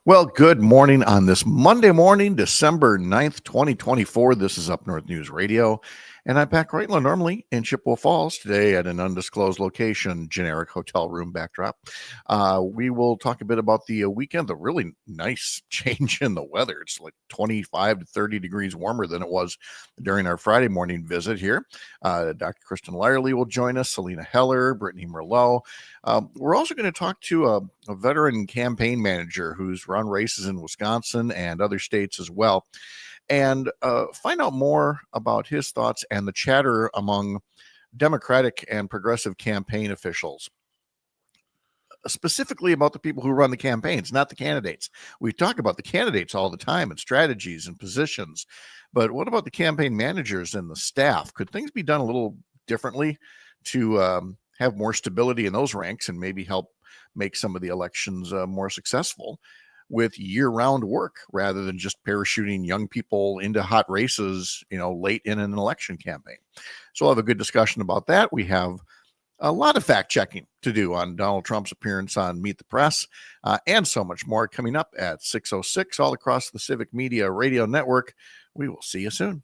Well, good morning on this Monday morning, December 9th, 2024. This is Up North News Radio, and I'm Pat Kreitler, normally in Chippewa Falls, today at an undisclosed location, generic hotel room backdrop. We will talk a bit about the weekend, the really nice change in the weather. It's like 25 to 30 degrees warmer than it was during our Friday morning visit here. Dr. Kristin Lyerly will join us, Salina Heller, Brittney Merlot. We're also going to talk to a veteran campaign manager who's run races in Wisconsin and other states as well, and find out more about his thoughts and the chatter among Democratic and progressive campaign officials, specifically about the people who run the campaigns, not the candidates. We talk about the candidates all the time and strategies and positions, but what about the campaign managers and the staff? Could things be done a little differently to have more stability in those ranks and maybe help make some of the elections more successful with year-round work rather than just parachuting young people into hot races, late in an election campaign? So we'll have a good discussion about that. We have a lot of fact checking to do on Donald Trump's appearance on Meet the Press, and so much more coming up at 6:06 all across the Civic Media Radio Network. We will see you soon.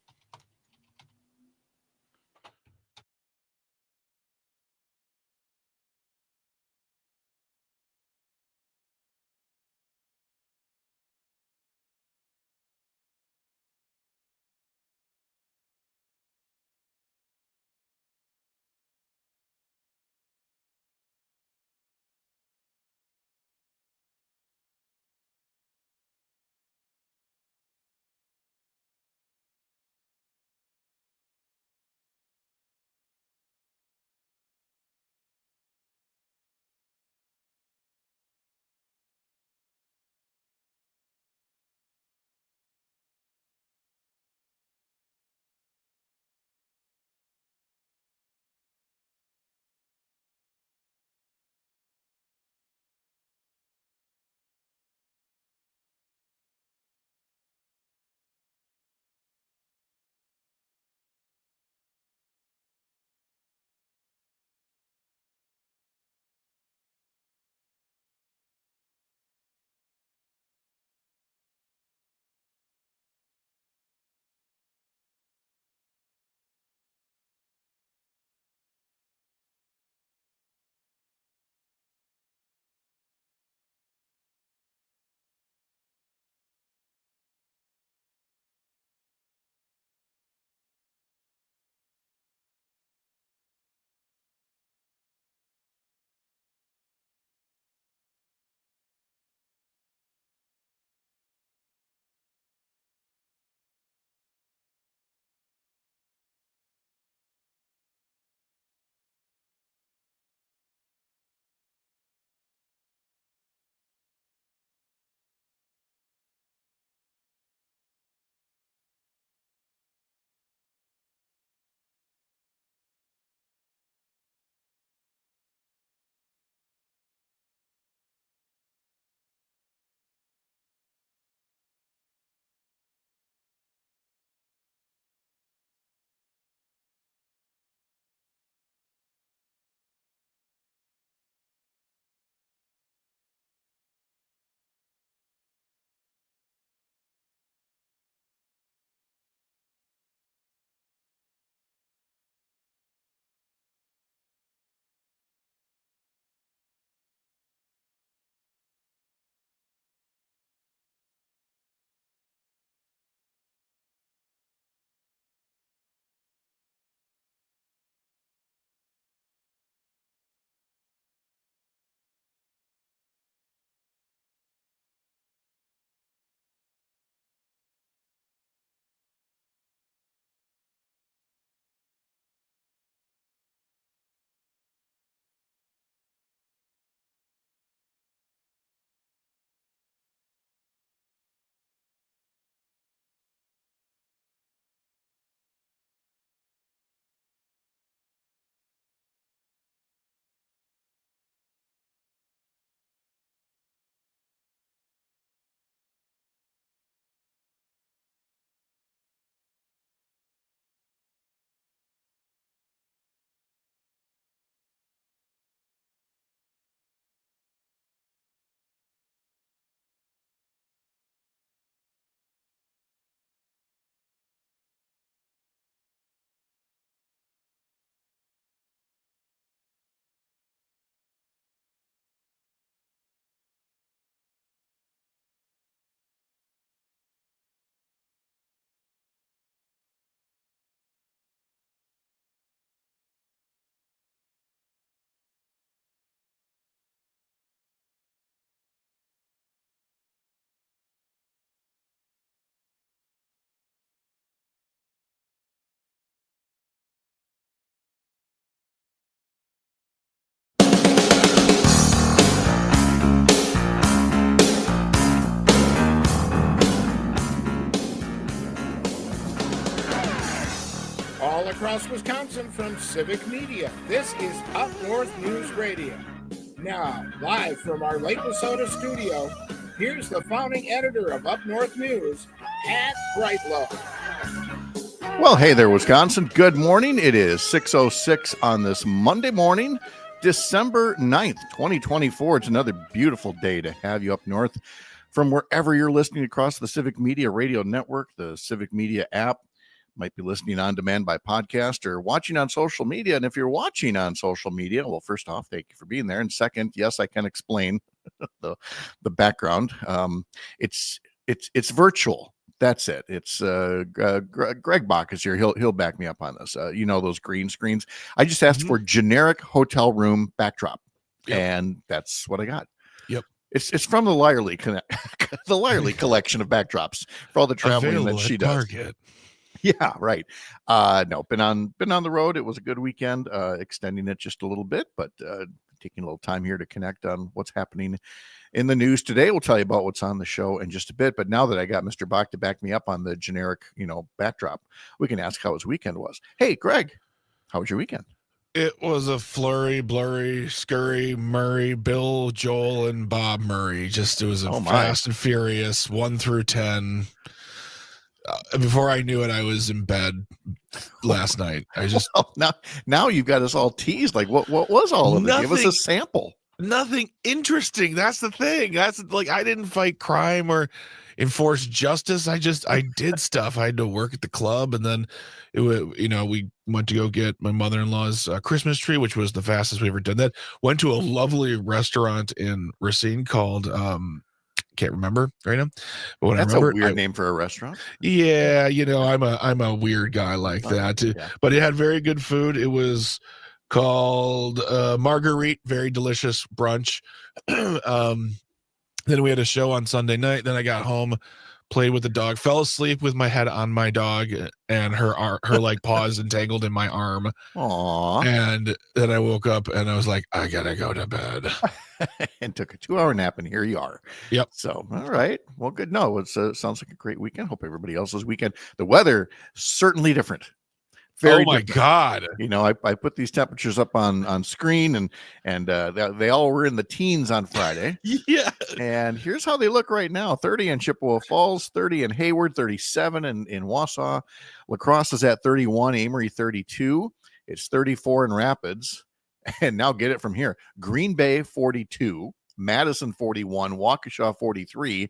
across Wisconsin from Civic Media. This is Up North News Radio. Now, live from our Lake Wissota studio, here's the founding editor of Up North News, Pat Brightlow. Well, hey there, Wisconsin. Good morning. It is 6:06 on this Monday morning, December 9th, 2024. It's another beautiful day to have you up north from wherever you're listening across the Civic Media Radio Network, the Civic Media app. Might be listening on demand by podcast or watching on social media. And if you're watching on social media, well, first off, thank you for being there. And second, yes, I can explain the background. It's virtual. That's it. It's Greg Bach is here. He'll back me up on this. You know those green screens. I just asked for generic hotel room backdrop, and that's what I got. Yep. It's from the Lyerly the Lyerly collection of backdrops for all the traveling Available that she at does. Target. Yeah, right. No, been on the road. It was a good weekend, extending it just a little bit, but taking a little time here to connect on what's happening in the news today. We'll tell you about what's on the show in just a bit. But now that I got Mr. Bach to back me up on the generic, backdrop, we can ask how his weekend was. Hey, Greg, how was your weekend? It was a flurry, blurry, scurry, Murray, Bill, Joel, and Bob Murray. It was a fast and furious 1 through 10. Before I knew it, I was in bed last night. Now you've got us all teased. Like, what was all of it? Give us a sample. Nothing interesting. That's the thing. That's like, I didn't fight crime or enforce justice. I did stuff. I had to work at the club, and then we went to go get my mother-in-law's Christmas tree, which was the fastest we ever done that. Went to a lovely restaurant in Racine called can't remember right now, but that's a weird name for a restaurant. Yeah, I'm a weird guy like that. Yeah. But it had very good food. It was called Marguerite, very delicious brunch. Then we had a show on Sunday night. Then I got home, played with the dog, fell asleep with my head on my dog, and her like paws entangled in my arm. Aww. And then I woke up and I was like, I gotta go to bed. And took a 2-hour nap, and here you are. Yep. So, all right. Well, good. No, it sounds like a great weekend. Hope everybody else's weekend. The weather, certainly different. Very my different. God. I put these temperatures up on screen, and they all were in the teens on Friday. Yeah. And here's how they look right now. 30 in Chippewa Falls, 30 in Hayward, 37 in Wausau. La Crosse is at 31, Amory 32. It's 34 in Rapids. And now get it from here. Green Bay 42, Madison 41, Waukesha 43.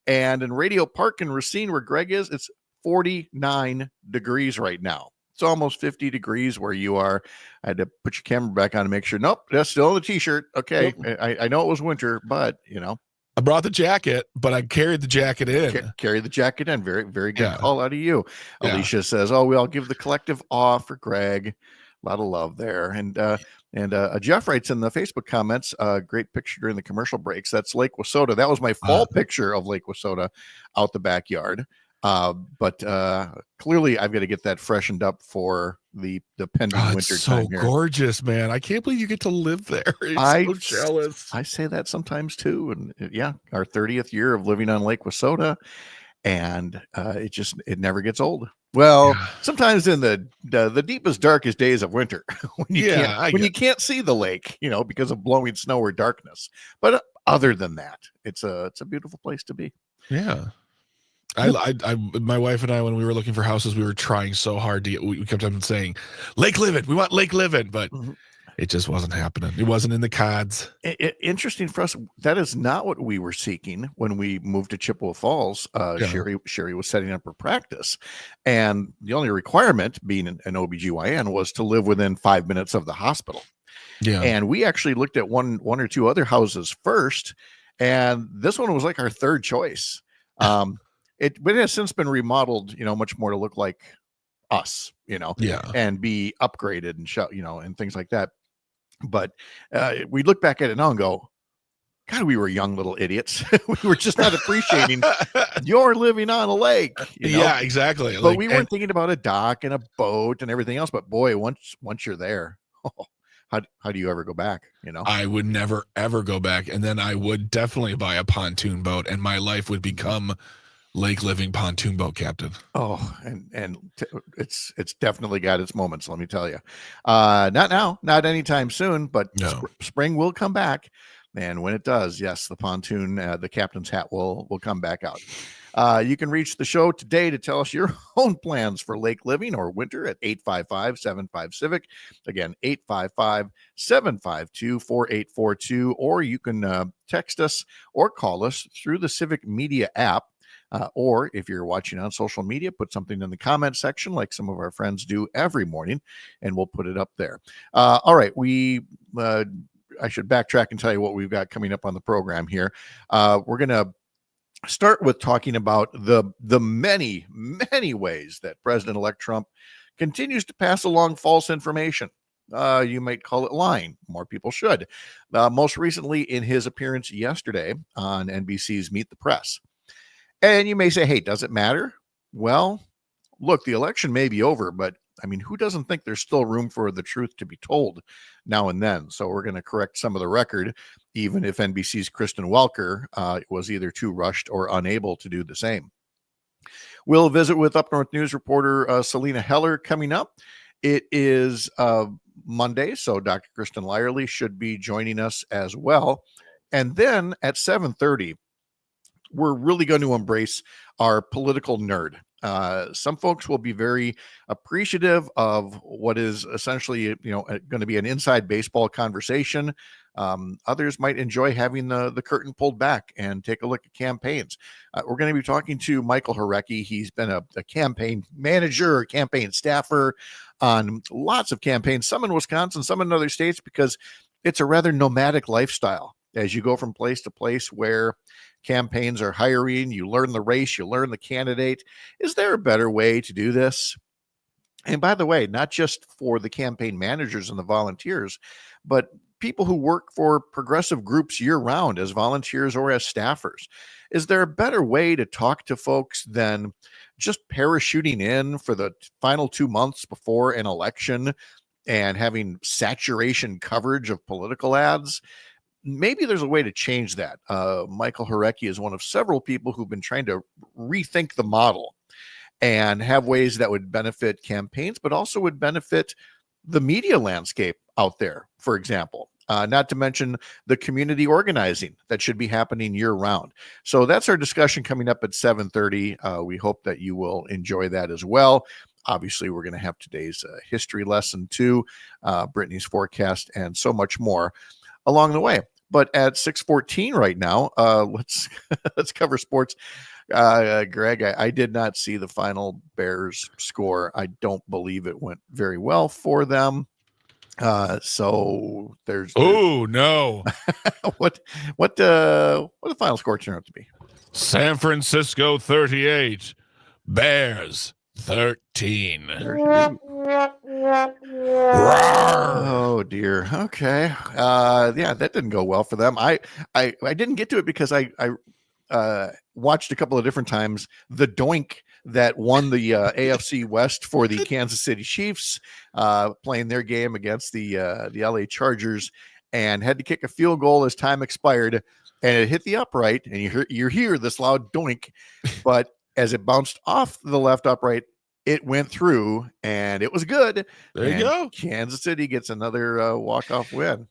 And in Radio Park in Racine, where Greg is, it's 49 degrees right now. It's almost 50 degrees where you are. I had to put your camera back on to make sure. Nope, that's still in the t-shirt. Okay. Yep. I know it was winter, but I brought the jacket, but I carried the jacket in. Carry the jacket in. Very, very good call out of you. Yeah. Alicia says, "Oh, we'll give the collective off for Greg." A lot of love there. And Jeff writes in the Facebook comments, great picture during the commercial breaks. That's Lake Wissota. That was my fall picture of Lake Wissota out the backyard. But clearly I've got to get that freshened up for the pending winter time here. So gorgeous, man. I can't believe you get to live there. I'm so jealous. I say that sometimes too. And our 30th year of living on Lake Wissota, and it never gets old. Well, sometimes in the deepest, darkest days of winter, when you can't see the lake, because of blowing snow or darkness. But other than that, it's a beautiful place to be. Yeah. My wife and I, when we were looking for houses, we were trying so hard to we kept on saying Lake Living. We want Lake Living, but it just wasn't happening. It wasn't in the cards. Interesting for us. That is not what we were seeking when we moved to Chippewa Falls. Sherry was setting up her practice, and the only requirement, being an OBGYN, was to live within 5 minutes of the hospital. Yeah. And we actually looked at one or two other houses first, and this one was like our third choice. It has since been remodeled, much more to look like us, and be upgraded and and things like that. But we look back at it now and go, God, we were young little idiots. We were just not appreciating you're living on a lake. Yeah, exactly. But we weren't thinking about a dock and a boat and everything else. But boy, once you're there, how do you ever go back? I would never, ever go back. And then I would definitely buy a pontoon boat, and my life would become lake living pontoon boat captain. Oh, it's definitely got its moments, let me tell you. Not now, not anytime soon, but No. spring will come back. And when it does, yes, the pontoon, the captain's hat will come back out. You can reach the show today to tell us your own plans for lake living or winter at 855-75-CIVIC. Again, 855-752-4842. Or you can text us or call us through the Civic Media app. Or if you're watching on social media, put something in the comment section like some of our friends do every morning, and we'll put it up there. All right, I should backtrack and tell you what we've got coming up on the program here. We're going to start with talking about the many ways that President-elect Trump continues to pass along false information. You might call it lying. More people should. Most recently in his appearance yesterday on NBC's Meet the Press. And you may say, hey, does it matter? Well, look, the election may be over, but I mean, who doesn't think there's still room for the truth to be told now and then? So we're going to correct some of the record, even if NBC's Kristen Welker was either too rushed or unable to do the same. We'll visit with Up North News reporter Salina Heller coming up. It is Monday, so Dr. Kristin Lyerly should be joining us as well. And then at 7:30, we're really going to embrace our political nerd. Some folks will be very appreciative of what is essentially, going to be an inside baseball conversation. Others might enjoy having the curtain pulled back and take a look at campaigns. We're going to be talking to Michael Horecki. He's been a campaign manager or campaign staffer on lots of campaigns, some in Wisconsin, some in other states, because it's a rather nomadic lifestyle as you go from place to place where campaigns are hiring. You learn the race, you learn the candidate. Is there a better way to do this? And by the way, not just for the campaign managers and the volunteers, but people who work for progressive groups year round as volunteers or as staffers. Is there a better way to talk to folks than just parachuting in for the final 2 months before an election and having saturation coverage of political ads? Maybe there's a way to change that. Michael Horecki is one of several people who've been trying to rethink the model and have ways that would benefit campaigns, but also would benefit the media landscape out there, for example. Not to mention the community organizing that should be happening year round. So that's our discussion coming up at 7:30. We hope that you will enjoy that as well. Obviously, we're going to have today's history lesson too, Brittney's forecast, and so much more along the way. But at 6:14 right now, let's cover sports. Greg, I did not see the final Bears score. I don't believe it went very well for them. So there's no. what the final score turned out to be? San Francisco 38, Bears 13. Oh dear. Okay. Yeah, that didn't go well for them. I didn't get to it because I watched a couple of different times the doink that won the AFC West for the Kansas City Chiefs, playing their game against the LA Chargers, and had to kick a field goal as time expired, and it hit the upright, and you hear this loud doink, but as it bounced off the left upright, it went through, and it was good. There you go. Kansas City gets another walk-off win.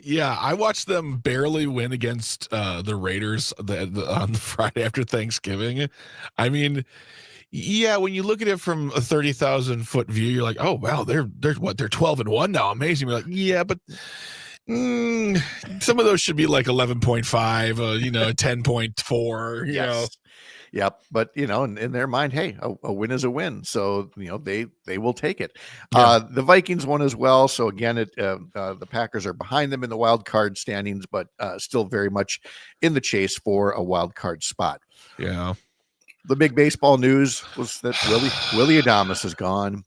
Yeah, I watched them barely win against the Raiders on the Friday after Thanksgiving. I mean, yeah, when you look at it from a 30,000-foot view, you're like, oh wow, they're 12-1 now, amazing. You're like, yeah, but some of those should be like 11.5, 10.4. Yes. Yep. But, in their mind, hey, a win is a win. So, they will take it. Yeah. The Vikings won as well. So, again, the Packers are behind them in the wild card standings, but still very much in the chase for a wild card spot. Yeah. The big baseball news was that Willy Adames is gone.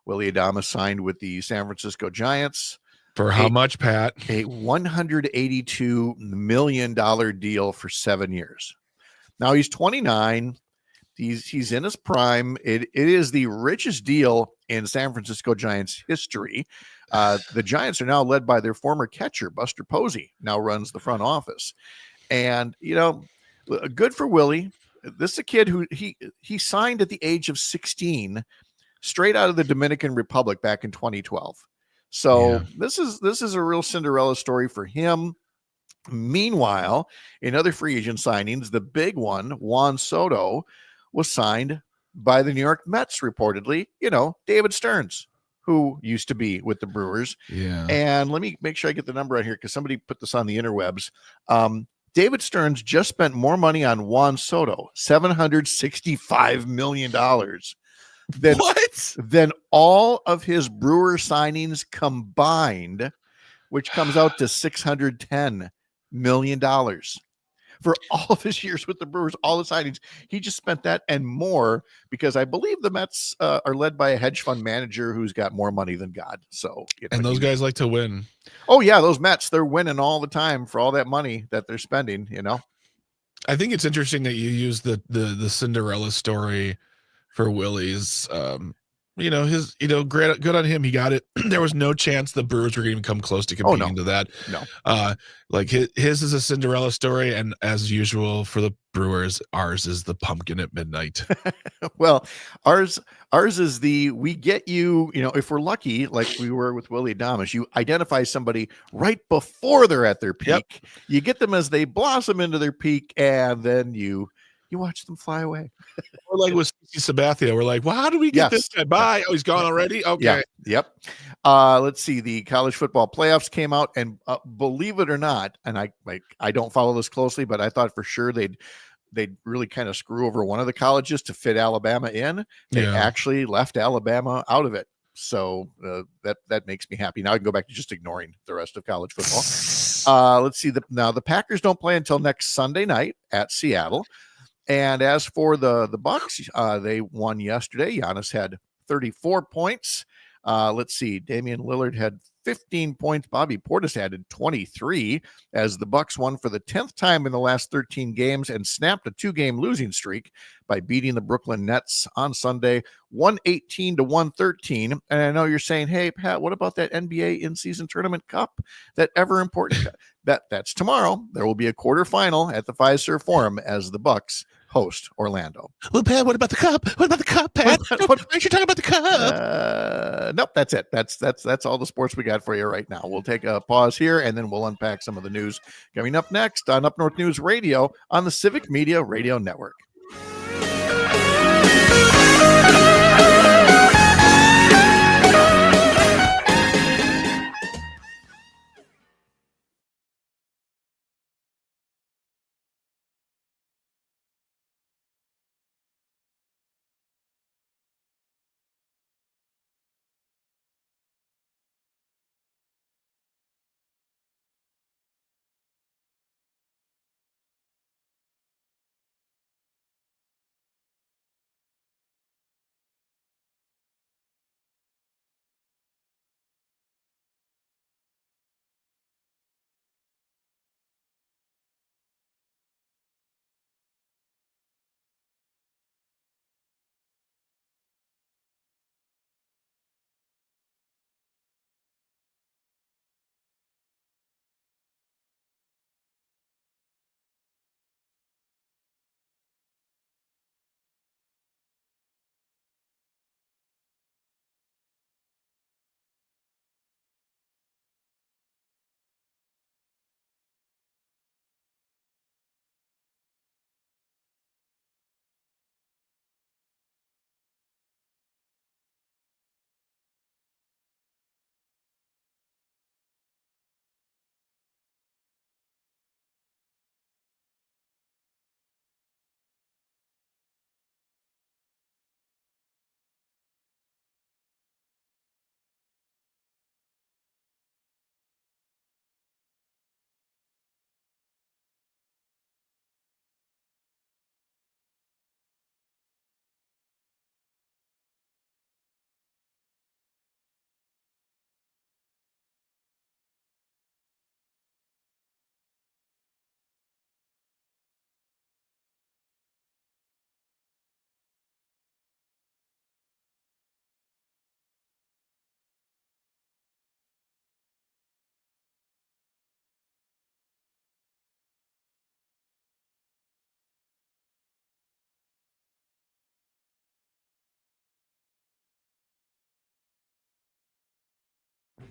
Willy Adames signed with the San Francisco Giants. For how much, Pat? A $182 million deal for 7 years. Now he's 29. He's in his prime. It is the richest deal in San Francisco Giants history. The Giants are now led by their former catcher, Buster Posey, now runs the front office. And, good for Willie. this is a kid who he signed at the age of 16, straight out of the Dominican Republic back in 2012. So this is a real Cinderella story for him. Meanwhile, in other free agent signings, the big one, Juan Soto, was signed by the New York Mets, reportedly. David Stearns, who used to be with the Brewers. Yeah. And let me make sure I get the number out here because somebody put this on the interwebs. David Stearns just spent more money on Juan Soto, $765 million, than all of his Brewer signings combined, which comes out to $610 million for all of his years with the Brewers, all the signings. He just spent that and more because I believe the Mets are led by a hedge fund manager who's got more money than God. So, and those guys like to win. Oh yeah, those Mets, they're winning all the time for all that money that they're spending. I think it's interesting that you use the Cinderella story for Willie's. His, great, good on him. He got it. There was no chance the Brewers were going to even come close to competing to that. No. Like his is a Cinderella story, and as usual for the Brewers, ours is the pumpkin at midnight. Well, ours is we get you, if we're lucky, like we were with Willie Adames, you identify somebody right before they're at their peak. Yep. You get them as they blossom into their peak, and then you watch them fly away. Or like with Sabathia, we're like, well, how do we get this guy? Bye. Oh, he's gone already? Okay. Yep. Let's see. The college football playoffs came out, and believe it or not, and I don't follow this closely, but I thought for sure they'd really kind of screw over one of the colleges to fit Alabama in. They actually left Alabama out of it. So that makes me happy. Now I can go back to just ignoring the rest of college football. Let's see. Now the Packers don't play until next Sunday night at Seattle. And as for the Bucks, they won yesterday. Giannis had 34 points. Let's see. Damian Lillard had 15 points. Bobby Portis added 23 as the Bucks won for the 10th time in the last 13 games and snapped a 2-game losing streak by beating the Brooklyn Nets on Sunday, 118-113. And I know you're saying, hey, Pat, what about that NBA in-season tournament cup? That ever important that's tomorrow. There will be a quarterfinal at the Fiserv Forum as the Bucks host Orlando. Well, Pat, what about the cup? What about the cup, Pat? Why aren't you talking about the cup? Nope, that's it. That's all the sports we got for you right now. We'll take a pause here, and then we'll unpack some of the news coming up next on Up North News Radio on the Civic Media Radio Network.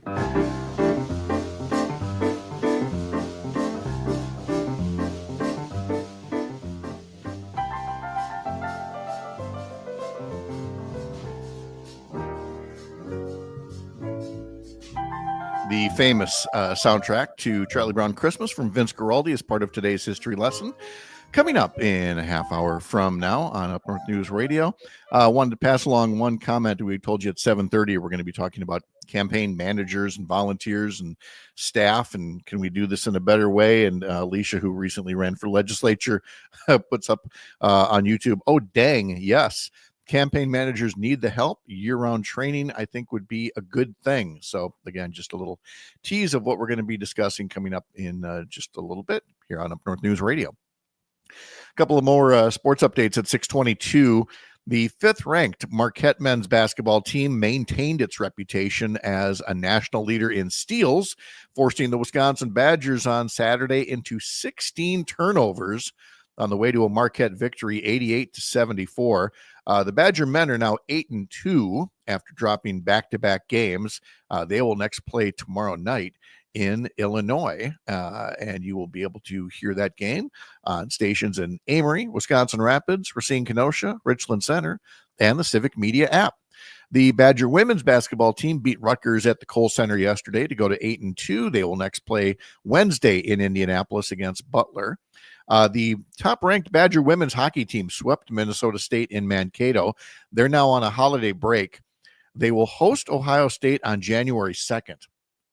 The famous soundtrack to Charlie Brown Christmas from Vince Guaraldi is part of today's history lesson. Coming up in a half hour from now on Up North News Radio, wanted to pass along one comment. We told you at 7:30 we're going to be talking about campaign managers and volunteers and staff, and can we do this in a better way? And Alicia, who recently ran for legislature, puts up on YouTube, oh, dang, yes. Campaign managers need the help. Year-round training, I think, would be a good thing. So, again, just a little tease of what we're going to be discussing coming up in just a little bit here on Up North News Radio. A couple of more sports updates at 6:22. The fifth-ranked Marquette men's basketball team maintained its reputation as a national leader in steals, forcing the Wisconsin Badgers on Saturday into 16 turnovers on the way to a Marquette victory, 88-74. The Badger men are now 8-2 after dropping back-to-back games. They will next play tomorrow night in Illinois, and you will be able to hear that game on stations in Amory, Wisconsin Rapids, Racine, Kenosha, Richland Center, and the Civic Media app. The Badger women's basketball team beat Rutgers at the Kohl Center yesterday to go to 8-2. They will next play Wednesday in Indianapolis against Butler. The top-ranked Badger women's hockey team swept Minnesota State in Mankato. They're now on a holiday break. They will host Ohio State on January 2nd.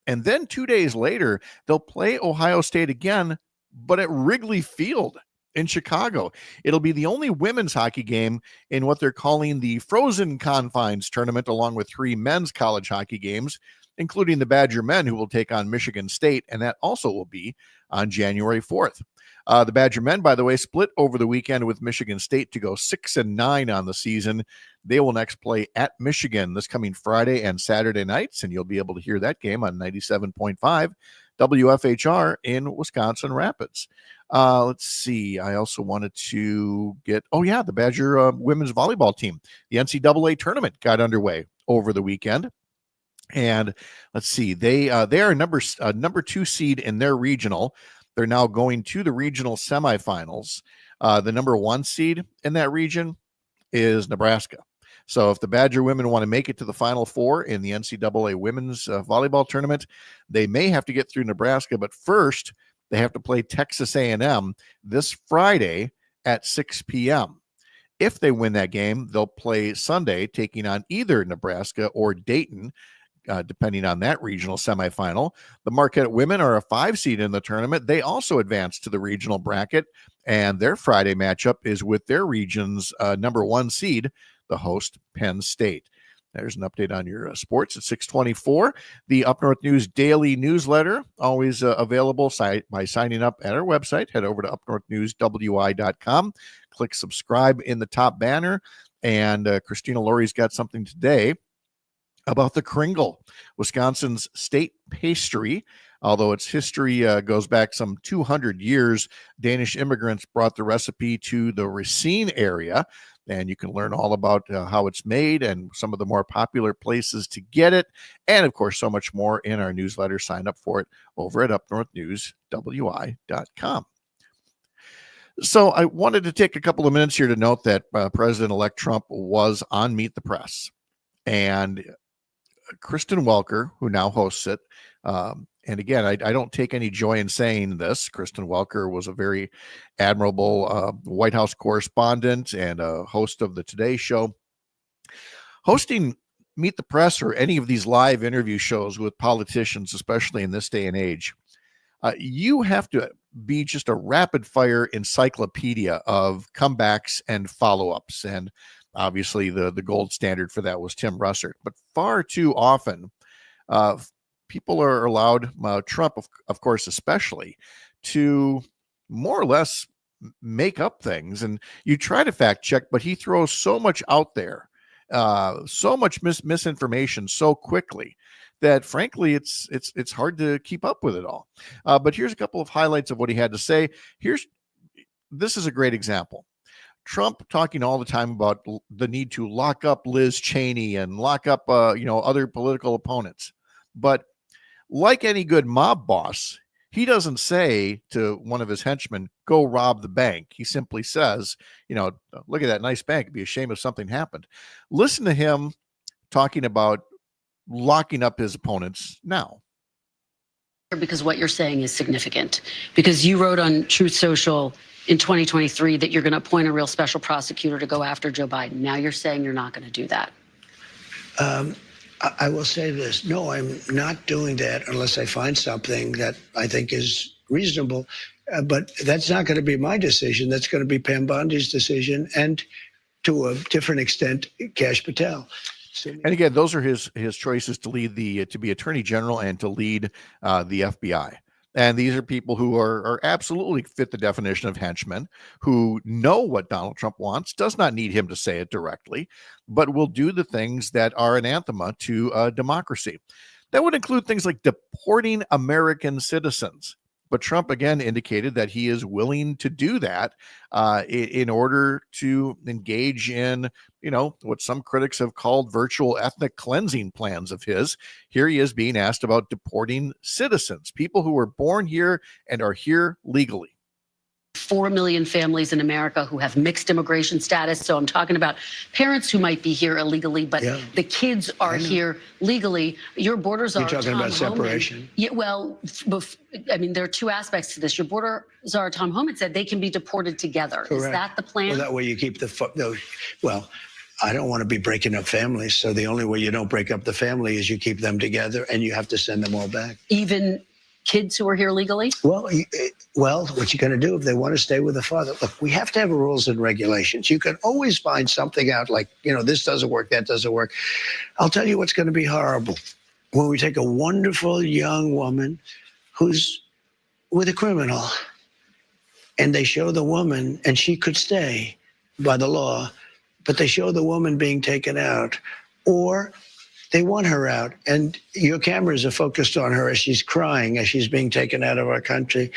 And then 2 days later, they'll play Ohio State again, but at Wrigley Field in Chicago. It'll be the only women's hockey game in what they're calling the Frozen Confines tournament, along with 3 men's college hockey games, including the Badger men, who will take on Michigan State, and that also will be on January 4th. The Badger men, by the way, split over the weekend with Michigan State to go 6-9 on the season. They will next play at Michigan this coming Friday and Saturday nights, and you'll be able to hear that game on 97.5 WFHR in Wisconsin Rapids. Let's see. I also wanted to get, the Badger women's volleyball team. The NCAA tournament got underway over the weekend. And let's see, they are number 2 seed in their regional. They're now going to the regional semifinals. The number 1 seed in that region is Nebraska. So if the Badger women want to make it to the Final Four in the NCAA women's volleyball tournament, they may have to get through Nebraska. But first, they have to play Texas A&M this Friday at 6 p.m. If they win that game, they'll play Sunday, taking on either Nebraska or Dayton, depending on that regional semifinal. The Marquette women are a 5 seed in the tournament. They also advanced to the regional bracket, and their Friday matchup is with their region's number 1 seed, the host Penn State. There's an update on your sports at 6:24. The Up North News daily newsletter, always available by signing up at our website. Head over to upnorthnewswi.com. Click subscribe in the top banner. And Christina Lyerly's got something today about the Kringle, Wisconsin's state pastry. Although its history goes back some 200 years, Danish immigrants brought the recipe to the Racine area, and you can learn all about how it's made and some of the more popular places to get it, and of course so much more in our newsletter. Sign up for it over at upnorthnewswi.com. So I wanted to take a couple of minutes here to note that President-elect Trump was on Meet the Press, and Kristen Welker, who now hosts it, and again, I don't take any joy in saying this. Kristen Welker was a very admirable White House correspondent and a host of the Today Show. Hosting Meet the Press or any of these live interview shows with politicians, especially in this day and age, you have to be just a rapid-fire encyclopedia of comebacks and follow-ups. And obviously, the gold standard for that was Tim Russert. But far too often, people are allowed, Trump, of course, especially, to more or less make up things. And you try to fact check, but he throws so much out there, so much misinformation so quickly that, frankly, it's hard to keep up with it all. But here's a couple of highlights of what he had to say. This is a great example. Trump talking all the time about the need to lock up Liz Cheney and lock up, other political opponents. But like any good mob boss, he doesn't say to one of his henchmen, go rob the bank. He simply says, look at that nice bank. It'd be a shame if something happened. Listen to him talking about locking up his opponents now. Because what you're saying is significant. Because you wrote on Truth Social in 2023 that you're going to appoint a real special prosecutor to go after Joe Biden. Now you're saying you're not going to do that. I will say this. No, I'm not doing that unless I find something that I think is reasonable. But that's not going to be my decision. That's going to be Pam Bondi's decision, and to a different extent, Kash Patel. And again, those are his choices to lead to be attorney general and to lead the FBI. And these are people who are absolutely fit the definition of henchmen, who know what Donald Trump wants, does not need him to say it directly, but will do the things that are anathema to democracy. That would include things like deporting American citizens. But Trump, again, indicated that he is willing to do that in order to engage in, what some critics have called virtual ethnic cleansing plans of his. Here he is being asked about deporting citizens, people who were born here and are here legally. 4 million families in America who have mixed immigration status. So I'm talking about parents who might be here illegally, but the kids are here legally. Your borders are. You're talking about separation. Yeah, well, I mean, there are two aspects to this. Your border czar, Tom Homan, said they can be deported together. Correct. Is that the plan? Well, that way you keep I don't want to be breaking up families. So the only way you don't break up the family is you keep them together, and you have to send them all back. Even kids who are here legally? Well, what you're going to do if they want to stay with the father? Look, we have to have rules and regulations. You can always find something out like, this doesn't work, that doesn't work. I'll tell you what's going to be horrible. When we take a wonderful young woman who's with a criminal, and they show the woman, and she could stay by the law, but they show the woman being taken out, or they want her out, and your cameras are focused on her as she's crying, as she's being taken out of our country,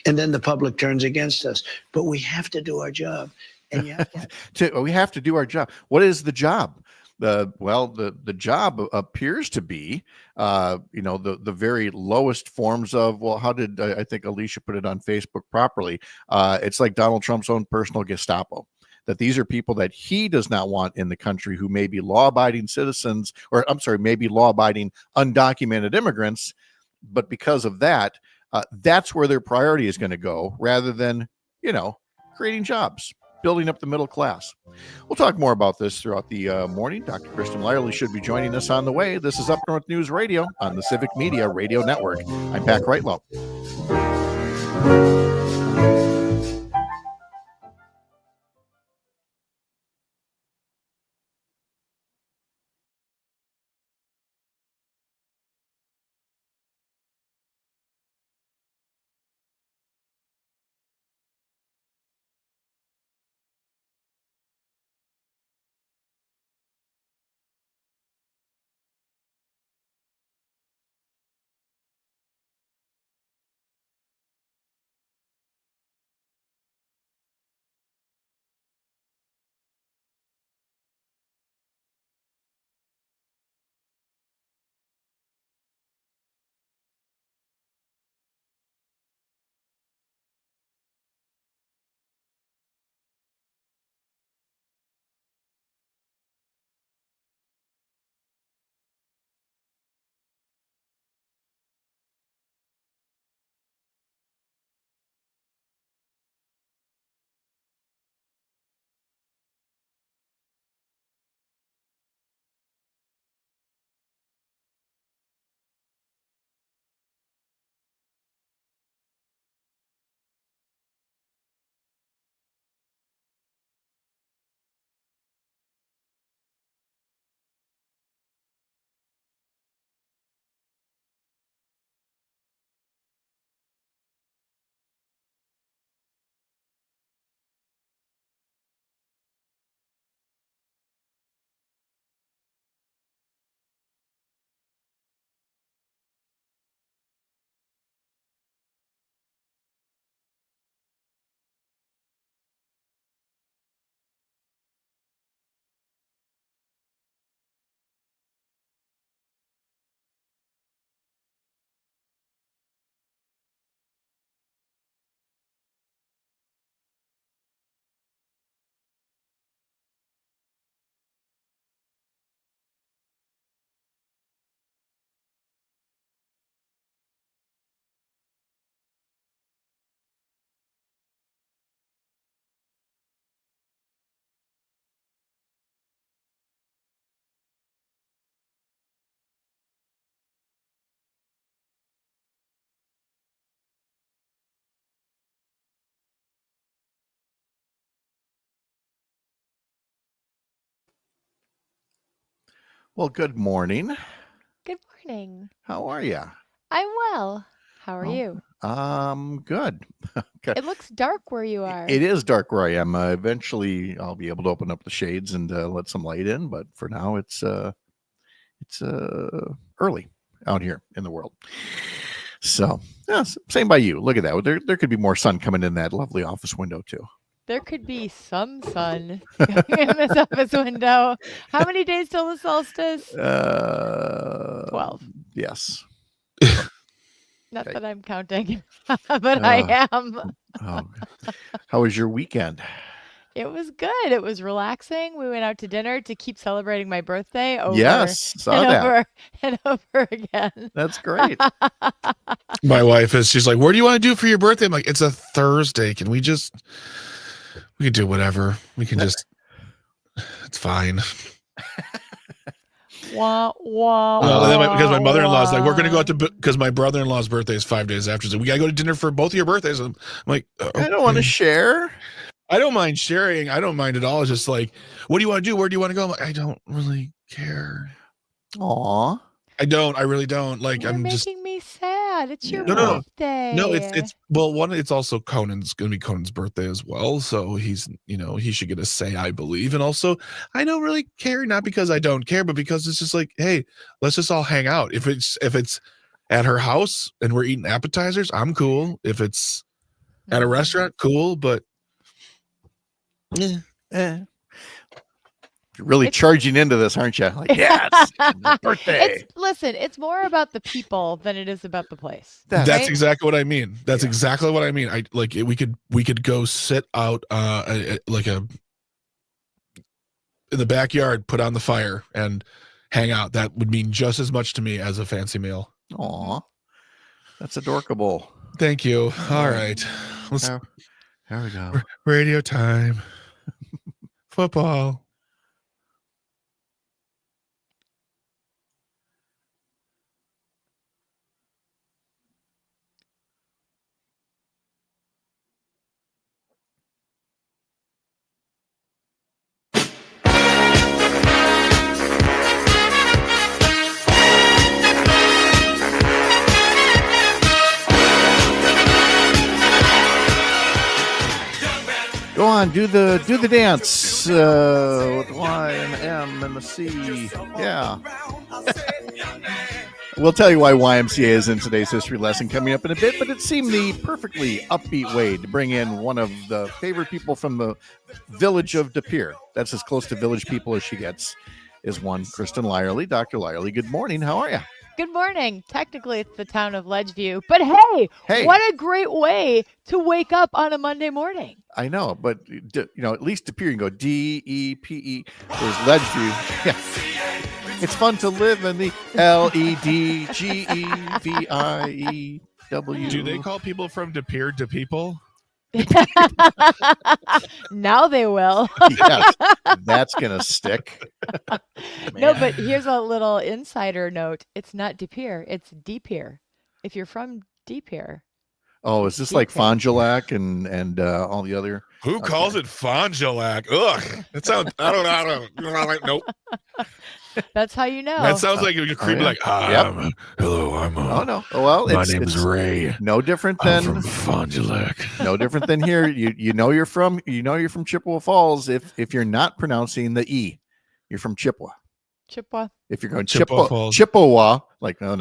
and then the public turns against us. But we have to do our job. And we have to do our job. What is the job? The job appears to be, the very lowest forms of, how did I think Alicia put it on Facebook properly? It's like Donald Trump's own personal Gestapo. That these are people that he does not want in the country who may be law-abiding citizens, maybe law-abiding undocumented immigrants. But because of that, that's where their priority is going to go rather than, creating jobs, building up the middle class. We'll talk more about this throughout the morning. Dr. Kristin Lyerly should be joining us on the way. This is Up North News Radio on the Civic Media Radio Network. I'm Pat Kreitlow. Well, good morning. Good morning. How are you? I'm well. How are Oh, you? Good. Okay. It looks dark where you are. It is dark where I am. Eventually, I'll be able to open up the shades and let some light in. But for now, it's early out here in the world. So, yeah, same by you. Look at that. There could be more sun coming in that lovely office window too. There could be some sun in this office window. How many days till the solstice? 12. Yes. Not Okay. that I'm counting, but I am. Oh. How was your weekend? It was good. It was relaxing. We went out to dinner to keep celebrating my birthday over Yes, saw and that. over and over again. That's great. My wife she's like, "What do you want to do for your birthday?" I'm like, "It's a Thursday. We can do whatever. We can just, it's fine." Wah, wah, And then because my wah, mother-in-law's like, "We're going to go out wah. to," because my brother-in-law's birthday is 5 days after. So we got to go to dinner for both of your birthdays. I'm like, I don't want to "Okay." share. I don't mind sharing. I don't mind at all. It's just like, what do you want to do? Where do you want to go? I'm like, I don't really care. Aw. I really don't. Like, You're I'm just, making me sad. It's your No, no, no. birthday. no, it's well, one, it's also going to be Conan's birthday as well. So he's, he should get a say, I believe. And also, I don't really care, not because I don't care, but because it's just like, hey, let's just all hang out. If it's at her house and we're eating appetizers, I'm cool. If it's at a restaurant, cool. But You're really charging into this, aren't you? Like, yes, birthday. Listen, it's more about the people than it is about the place. that's right? exactly what I mean. That's Yeah. exactly what I mean. We could go sit out in the backyard, put on the fire and hang out. That would mean just as much to me as a fancy meal. Aw, that's adorable. Thank you. All right. Let's There we go. radio time. Football. Go on, do the dance with Y and M and the C. Yeah. We'll tell you why YMCA is in today's history lesson coming up in a bit, but it seemed the perfectly upbeat way to bring in one of the favorite people from the village of De Pere. That's as close to village people as she gets, is one Kristin Lyerly. Dr. Lyerly, good morning. How are you? Good morning. Technically, it's the town of Ledgeview, but Hey. what a great way to wake up on a Monday morning. I know, but at least De Pere, you can go D-E-P-E. There's Ledgeview. Yeah. It's fun to live in the L-E-D-G-E-V-I-E-W. Do they call people from De Pere De people? Now they will. Yes, that's gonna stick. No, Man. but here's a little insider note. It's not De Pere, it's De Pere. If you're from De Pere. Oh, is this like Fond du Lac and all the other? Who calls it Fond du Lac? Ugh. That sounds, I don't know. Nope. That's how you know. That sounds like you're creepy, yeah. like, hi, Yep. hello, Oh no. Oh well, my it's name's Ray. no different I'm than from Fond du Lac. no different than here. You know you're from Chippewa Falls if you're not pronouncing the E. You're from Chippewa. Chippewa. If you're going Chippewa Falls. Chippewa, like no,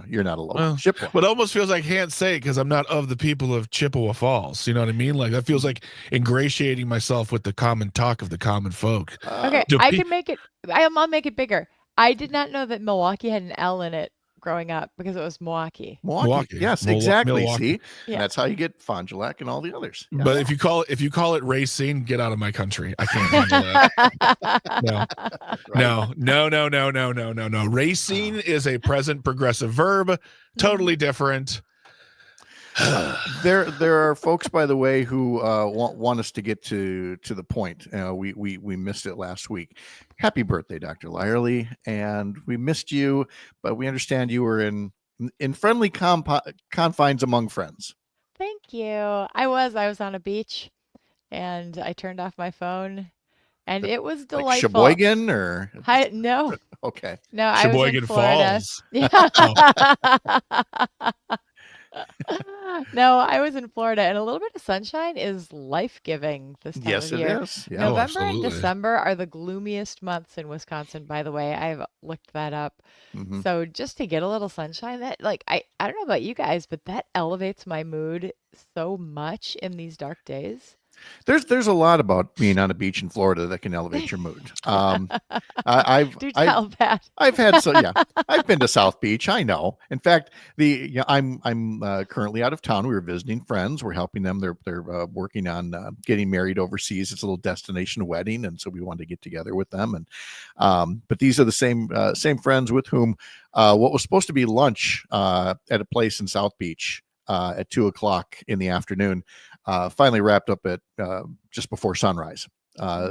you're not a local. Well, Chippewa. But it almost feels like I can't say it because I'm not of the people of Chippewa Falls. You know what I mean? Like that feels like ingratiating myself with the common talk of the common folk. Okay, Do I pe- can make it. I'll make it bigger. I did not know that Milwaukee had an L in it growing up because it was Milwaukee. Milwaukee. Yes, Milwaukee. exactly. Milwaukee. See, Yeah. and that's how you get Fond du Lac and all the others. Yeah. But if you call it racing, get out of my country. I can't handle that. No. Right. No. Racing is a present progressive verb. Totally different. There are folks, by the way, who want us to get to the point. We missed it last week. Happy birthday, Dr. Lyerly, and we missed you, but we understand you were in friendly confines among friends. Thank you. I was on a beach and I turned off my phone and it was Like delightful. Sheboygan or No, Okay. No, I was in Sheboygan Florida. Falls. Yeah. No, I was in Florida, and a little bit of sunshine is life-giving this time Yes, of it year. is. Yeah. November and absolutely. December are the gloomiest months in Wisconsin, by the way. I've looked that up. Mhm. So just to get a little sunshine, that like I don't know about you guys, but that elevates my mood so much in these dark days. There's a lot about being on a beach in Florida that can elevate your mood. I've Do I've tell, Pat. I've had I've been to South Beach. I know. In fact, I'm currently out of town. We were visiting friends. We're helping them. They're working on getting married overseas. It's a little destination wedding, and so we wanted to get together with them. And but these are the same friends with whom what was supposed to be lunch at a place in South Beach at 2:00 in the afternoon finally wrapped up at just before sunrise.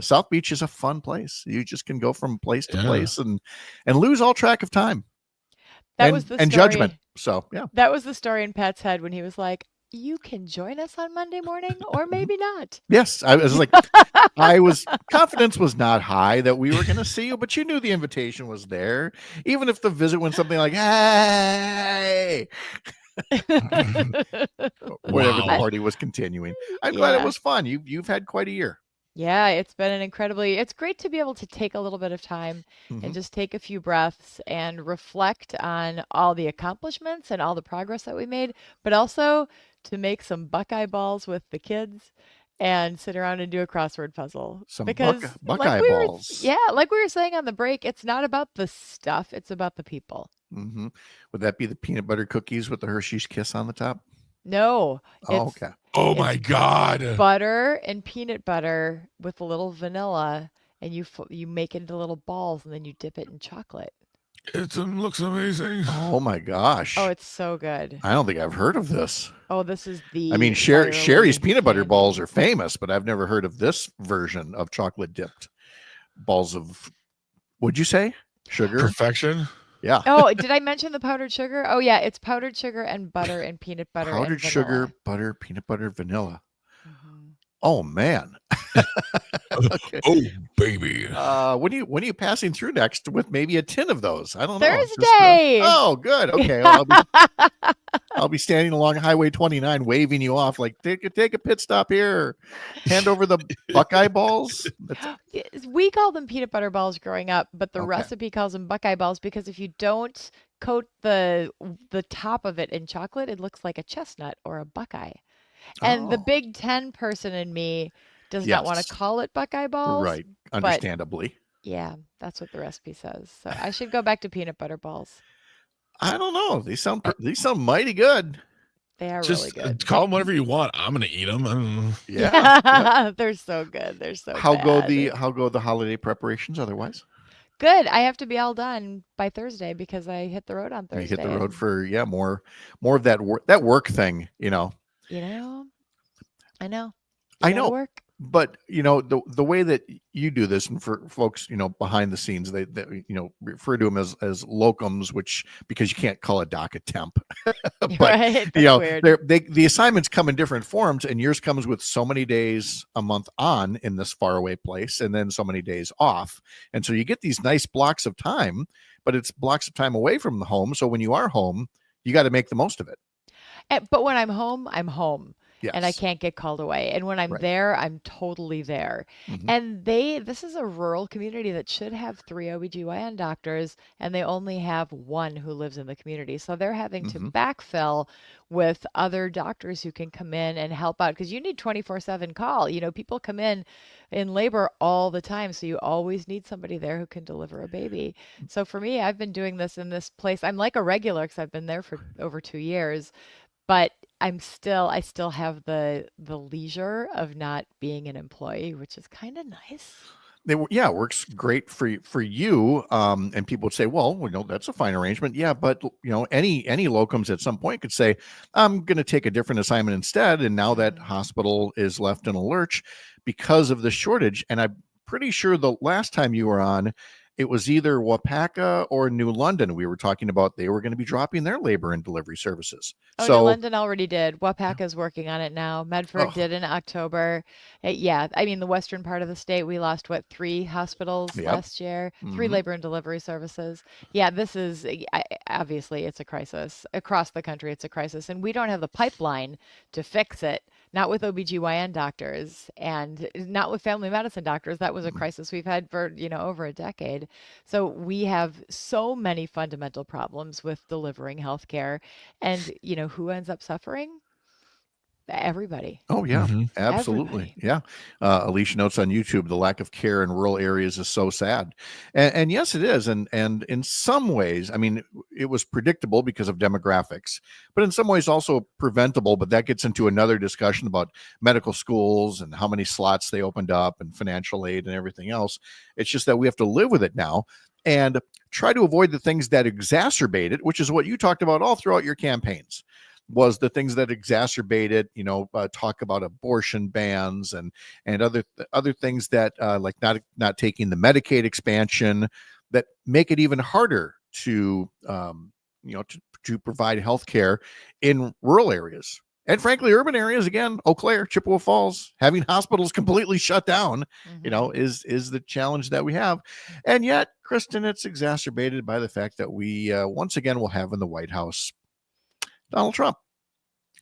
South Beach is a fun place. You just can go from place to place and lose all track of time. That was the and story. Judgment. So yeah, That was the story in Pat's head when he was like, "You can join us on Monday morning, or maybe not." yes, I was like, confidence was not high that we were going to see you, but you knew the invitation was there, even if the visit went something like, "Hey." Whatever the party was continuing. I'm glad it was fun. You've had quite a year. Yeah, it's been it's great to be able to take a little bit of time and just take a few breaths and reflect on all the accomplishments and all the progress that we made, but also to make some Buckeye balls with the kids and sit around and do a crossword puzzle. Some Because Buckeye like balls. like we were saying on the break, it's not about the stuff, it's about the people. Mm-hmm. Would that be the peanut butter cookies with the Hershey's Kiss on the top? No. Oh, okay. Oh my God. Butter and peanut butter with a little vanilla, and you make it into little balls, and then you dip it in chocolate. It looks amazing. Oh my gosh. Oh, it's so good. I don't think I've heard of this. Oh, this is the. I mean, Lyerly Sherry's peanut butter candy. balls are famous, but I've never heard of this version of chocolate dipped balls of, what'd you say? Sugar? Perfection. Yeah. Oh, did I mention the powdered sugar? Oh, yeah, it's powdered sugar and butter and peanut butter. Powdered and sugar, vanilla. butter, peanut butter, vanilla. Mhm. Oh man. Okay. Oh baby. When are you passing through next with maybe a tin of those? I don't know. Thursday. Oh, good. Okay. Well, I'll be standing along Highway 29 waving you off like take a pit stop here. Hand over the Buckeye balls. We call them peanut butter balls growing up, but the Okay. recipe calls them Buckeye balls because if you don't coat the top of it in chocolate, it looks like a chestnut or a Buckeye. And the Oh. Big Ten person in me does not want Yes. to call it Buckeye balls. Right. Understandably. Yeah, that's what the recipe says. So I should go back to peanut butter balls. I don't know. These sound mighty good. They are Just really good. call them whatever you want. I'm gonna eat them. Yeah. Yep. They're so good. They're so How go bad. the holiday preparations otherwise? Good. I have to be all done by Thursday because I hit the road on Thursday. You hit the road for more of that work thing, You know, I know. You I gotta know. Work. But the way that you do this, and for folks behind the scenes, they refer to them as locums, which because you can't call a doc a temp, but Right? That's weird. the assignments come in different forms, and yours comes with so many days a month on in this faraway place, and then so many days off, and so you get these nice blocks of time, but it's blocks of time away from the home. So when you are home, you got to make the most of it. But when I'm home, I'm home. Yes. And I can't get called away. And when I'm Right. there, I'm totally there. Mhm. And this is a rural community that should have 3 OBGYN doctors, and they only have 1 who lives in the community. So they're having to backfill with other doctors who can come in and help out because you need 24/7 call. People come in labor all the time. So you always need somebody there who can deliver a baby. So for me, I've been doing this in this place. I'm like a regular because I've been there for over 2 years. But I still have the leisure of not being an employee, which is kind of nice. It works great for you. And people would say, well, that's a fine arrangement. Yeah, but any locums at some point could say, I'm going to take a different assignment instead. And now that hospital is left in a lurch because of the shortage. And I'm pretty sure the last time you were on, it was either Wapaka or New London. We were talking about they were going to be dropping their labor and delivery services. Oh, New So, London already did. Wapaka is working on it now. Medford oh, did in October. Yeah, I mean, the western part of the state, we lost, what, 3 hospitals yep. last year? 3 labor and delivery services. Yeah, this is obviously it's a crisis. Across the country, it's a crisis. And we don't have the pipeline to fix it. Not with OBGYN doctors and not with family medicine doctors. That was a crisis we've had for, over a decade. So we have so many fundamental problems with delivering healthcare. And, who ends up suffering? Everybody. Oh, yeah, absolutely. Everybody. Yeah. Alicia notes on YouTube, the lack of care in rural areas is so sad. And yes, it is. And in some ways, I mean, it was predictable because of demographics, but in some ways also preventable. But that gets into another discussion about medical schools and how many slots they opened up and financial aid and everything else. It's just that we have to live with it now and try to avoid the things that exacerbate it, which is what you talked about all throughout your campaigns. Was the things that exacerbated, talk about abortion bans and other things that like not taking the Medicaid expansion that make it even harder to to provide health care in rural areas and frankly urban areas. Again, Eau Claire, Chippewa Falls, having hospitals completely shut down, is the challenge that we have. And yet, Kristin, it's exacerbated by the fact that we once again will have in the White House Donald Trump,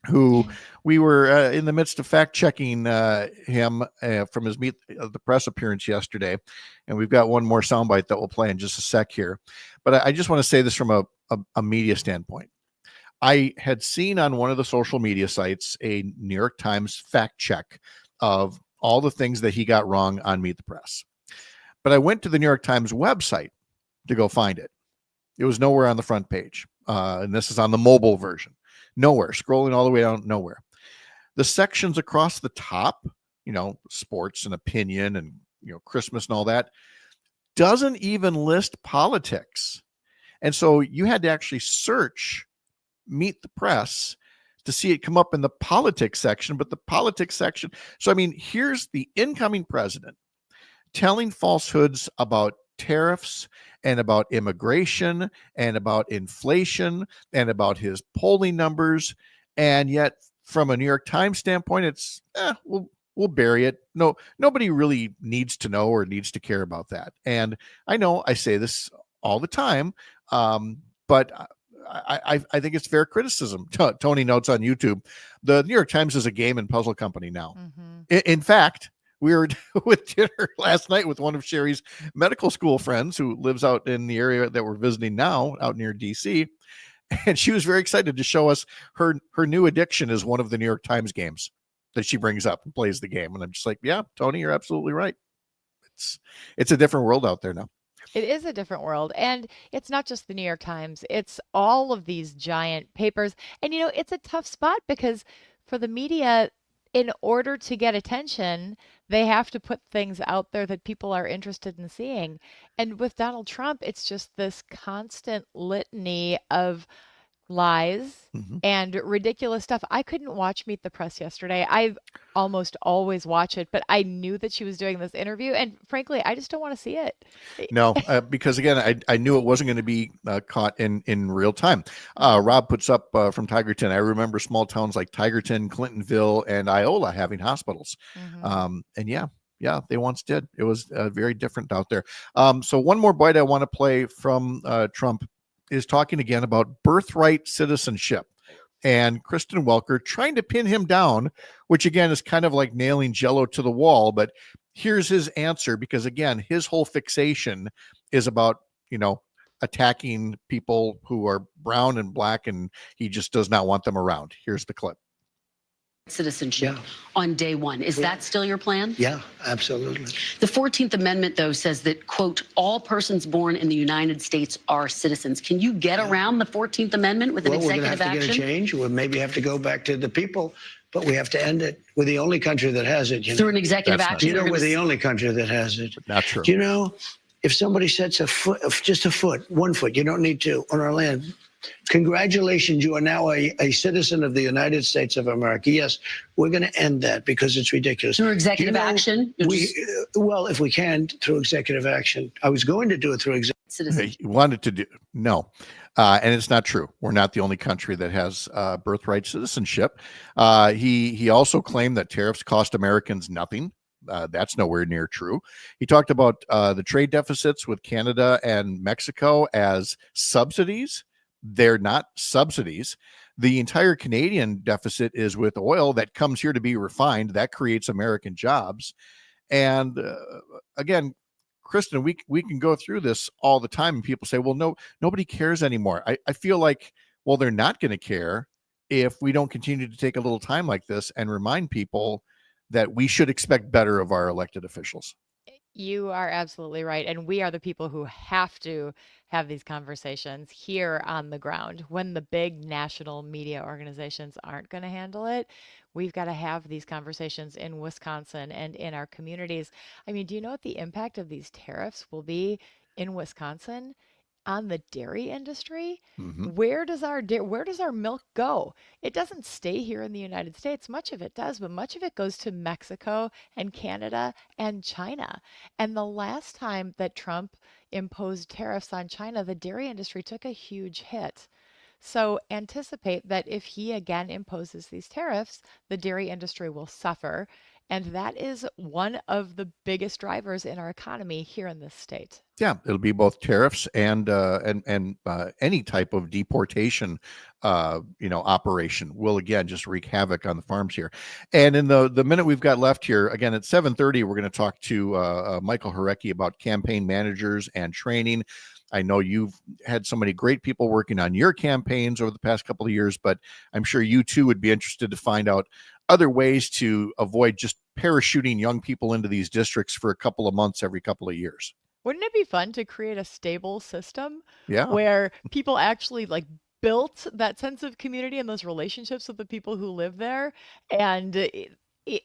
who we were in the midst of fact checking him from his Meet the Press appearance yesterday. And we've got one more soundbite that we'll play in just a sec here. But I just want to say this from a media standpoint. I had seen on one of the social media sites a New York Times fact check of all the things that he got wrong on Meet the Press. But I went to the New York Times website to go find it. It was nowhere on the front page. And this is on the mobile version. Nowhere. Scrolling all the way down, nowhere. The sections across the top, sports and opinion and, Christmas and all that, doesn't even list politics. And so you had to actually search Meet the Press to see it come up in the politics section, but the politics section. So, I mean, here's the incoming president telling falsehoods about tariffs and about immigration and about inflation and about his polling numbers. And yet from a New York Times standpoint, it's we'll bury it. No, nobody really needs to know or needs to care about that. And I know I say this all the time, but I think it's fair criticism. Tony notes on YouTube, the New York Times is a game and puzzle company now. In fact, we were with dinner last night with one of Sherry's medical school friends who lives out in the area that we're visiting now, out near DC. And she was very excited to show us her new addiction is one of the New York Times games that she brings up and plays the game. And I'm just like, yeah, Tony, you're absolutely right. It's a different world out there now. It is a different world. And it's not just the New York Times. It's all of these giant papers. And, it's a tough spot because for the media, in order to get attention, they have to put things out there that people are interested in seeing. And with Donald Trump, it's just this constant litany of lies and ridiculous stuff. I couldn't watch Meet the Press yesterday. I almost always watch it, but I knew that she was doing this interview. And frankly, I just don't want to see it. No, because again, I knew it wasn't going to be caught in real time. Rob puts up from Tigerton. I remember small towns like Tigerton, Clintonville, and Iola having hospitals. And yeah, they once did. It was very different out there. So one more bite I want to play from Trump is talking again about birthright citizenship and Kristen Welker trying to pin him down, which again is kind of like nailing Jell-O to the wall. But here's his answer, because again, his whole fixation is about, attacking people who are brown and black, and he just does not want them around. Here's the clip. Citizenship on day one. Is that still your plan? Yeah, absolutely. The 14th Amendment, though, says that, quote, all persons born in the United States are citizens. Can you get around the 14th Amendment with an executive action? We're going to have to get a change. We'll maybe have to go back to the people, but we have to end it. We're the only country that has it. Through an executive action? We're the only country that has it. Not true. If somebody sets a foot, just a foot, 1 foot, you don't need to, on our land, Congratulations, you are now a citizen of the United States of America. Yes, we're going to end that because it's ridiculous. Through executive action? Well, if we can, through executive action. I was going to do it through Citizen. He wanted to do no, and it's not true. We're not the only country that has birthright citizenship. He also claimed that tariffs cost Americans nothing. That's nowhere near true. He talked about the trade deficits with Canada and Mexico as subsidies. They're not subsidies. The entire Canadian deficit is with oil that comes here to be refined. That creates American jobs. And again, Kristin, we can go through this all the time, and people say, well, nobody cares anymore. I feel like, well, they're not going to care if we don't continue to take a little time like this and remind people that we should expect better of our elected officials. You are absolutely right. And we are the people who have to have these conversations here on the ground. When the big national media organizations aren't going to handle it, we've got to have these conversations in Wisconsin and in our communities. I mean, do you know what the impact of these tariffs will be in Wisconsin on the dairy industry? Mm-hmm. Where does our milk go? It doesn't stay here in the United States. Much of it does, but much of it goes to Mexico and Canada and China. And the last time that Trump imposed tariffs on China, the dairy industry took a huge hit. So anticipate that if he again imposes these tariffs, the dairy industry will suffer. And that is one of the biggest drivers in our economy here in this state. Yeah, it'll be both tariffs and any type of deportation, operation will again just wreak havoc on the farms here. And in the minute we've got left here, again at 7:30, we're going to talk to Michael Horecki about campaign managers and training. I know you've had so many great people working on your campaigns over the past couple of years, but I'm sure you too would be interested to find out other ways to avoid just parachuting young people into these districts for a couple of months every couple of years. Wouldn't it be fun to create a stable system Yeah. where people actually like built that sense of community and those relationships with the people who live there and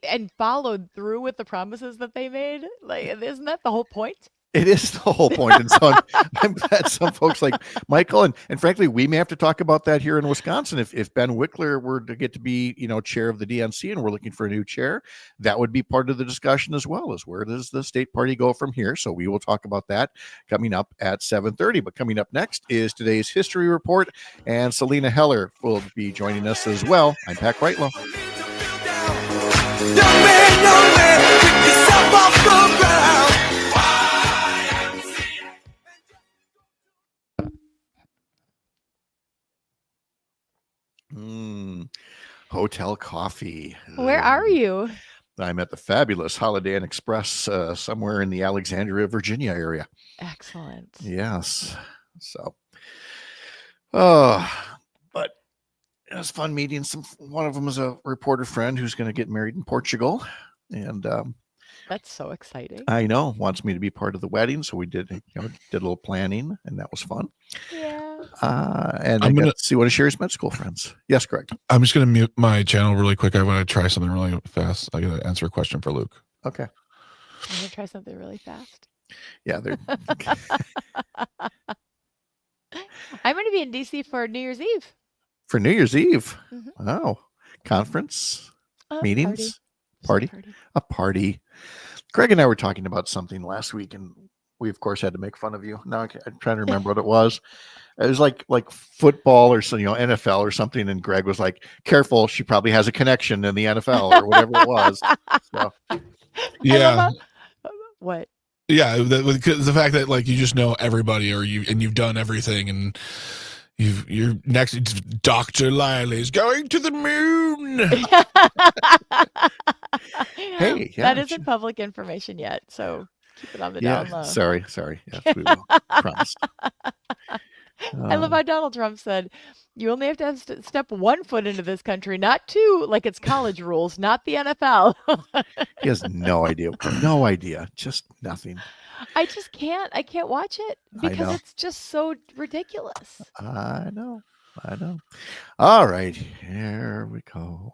and followed through with the promises that they made? Like, isn't that the whole point? It is the whole point. And so I'm glad some folks like Michael, and frankly, we may have to talk about that here in Wisconsin. If Ben Wickler were to get to be, chair of the DNC and we're looking for a new chair, that would be part of the discussion as well, as where does the state party go from here? So we will talk about that coming up at 7:30. But coming up next is today's history report, and Salina Heller will be joining us as well. I'm Pat Kreitlow. Hotel coffee. Where are you? I'm at the fabulous Holiday Inn Express somewhere in the Alexandria, Virginia area. Excellent. Yes. So, but it was fun meeting one of them is a reporter friend who's going to get married in Portugal. And that's so exciting. I know, wants me to be part of the wedding. So we did a little planning, and that was fun. Yeah. And I got to see one of Sherry's med school friends. Yes, Greg. I'm just going to mute my channel really quick. I want to try something really fast. I got to answer a question for Luke. Okay. I'm going to try something really fast. Yeah. I'm going to be in DC for New Year's Eve. For New Year's Eve? Mm-hmm. Wow. Conference? Meetings? Party? A party. Greg and I were talking about something last week, and we, of course, had to make fun of you. Now I'm trying to remember what it was. It was like football or some, NFL or something. And Greg was like, "Careful, she probably has a connection in the NFL or whatever it was." So, yeah. What? Yeah, the fact that like you just know everybody, or you've done everything, and you're next. Dr. Lyerly's going to the moon. Hey, yeah, that isn't public information yet, so keep it on the down low. Sorry. Yes, we will. Promised. I love how Donald Trump said, "You only have to step one foot into this country, not two, like it's college rules, not the NFL." He has no idea, just nothing. I can't watch it because it's just so ridiculous. I know. All right, here we go.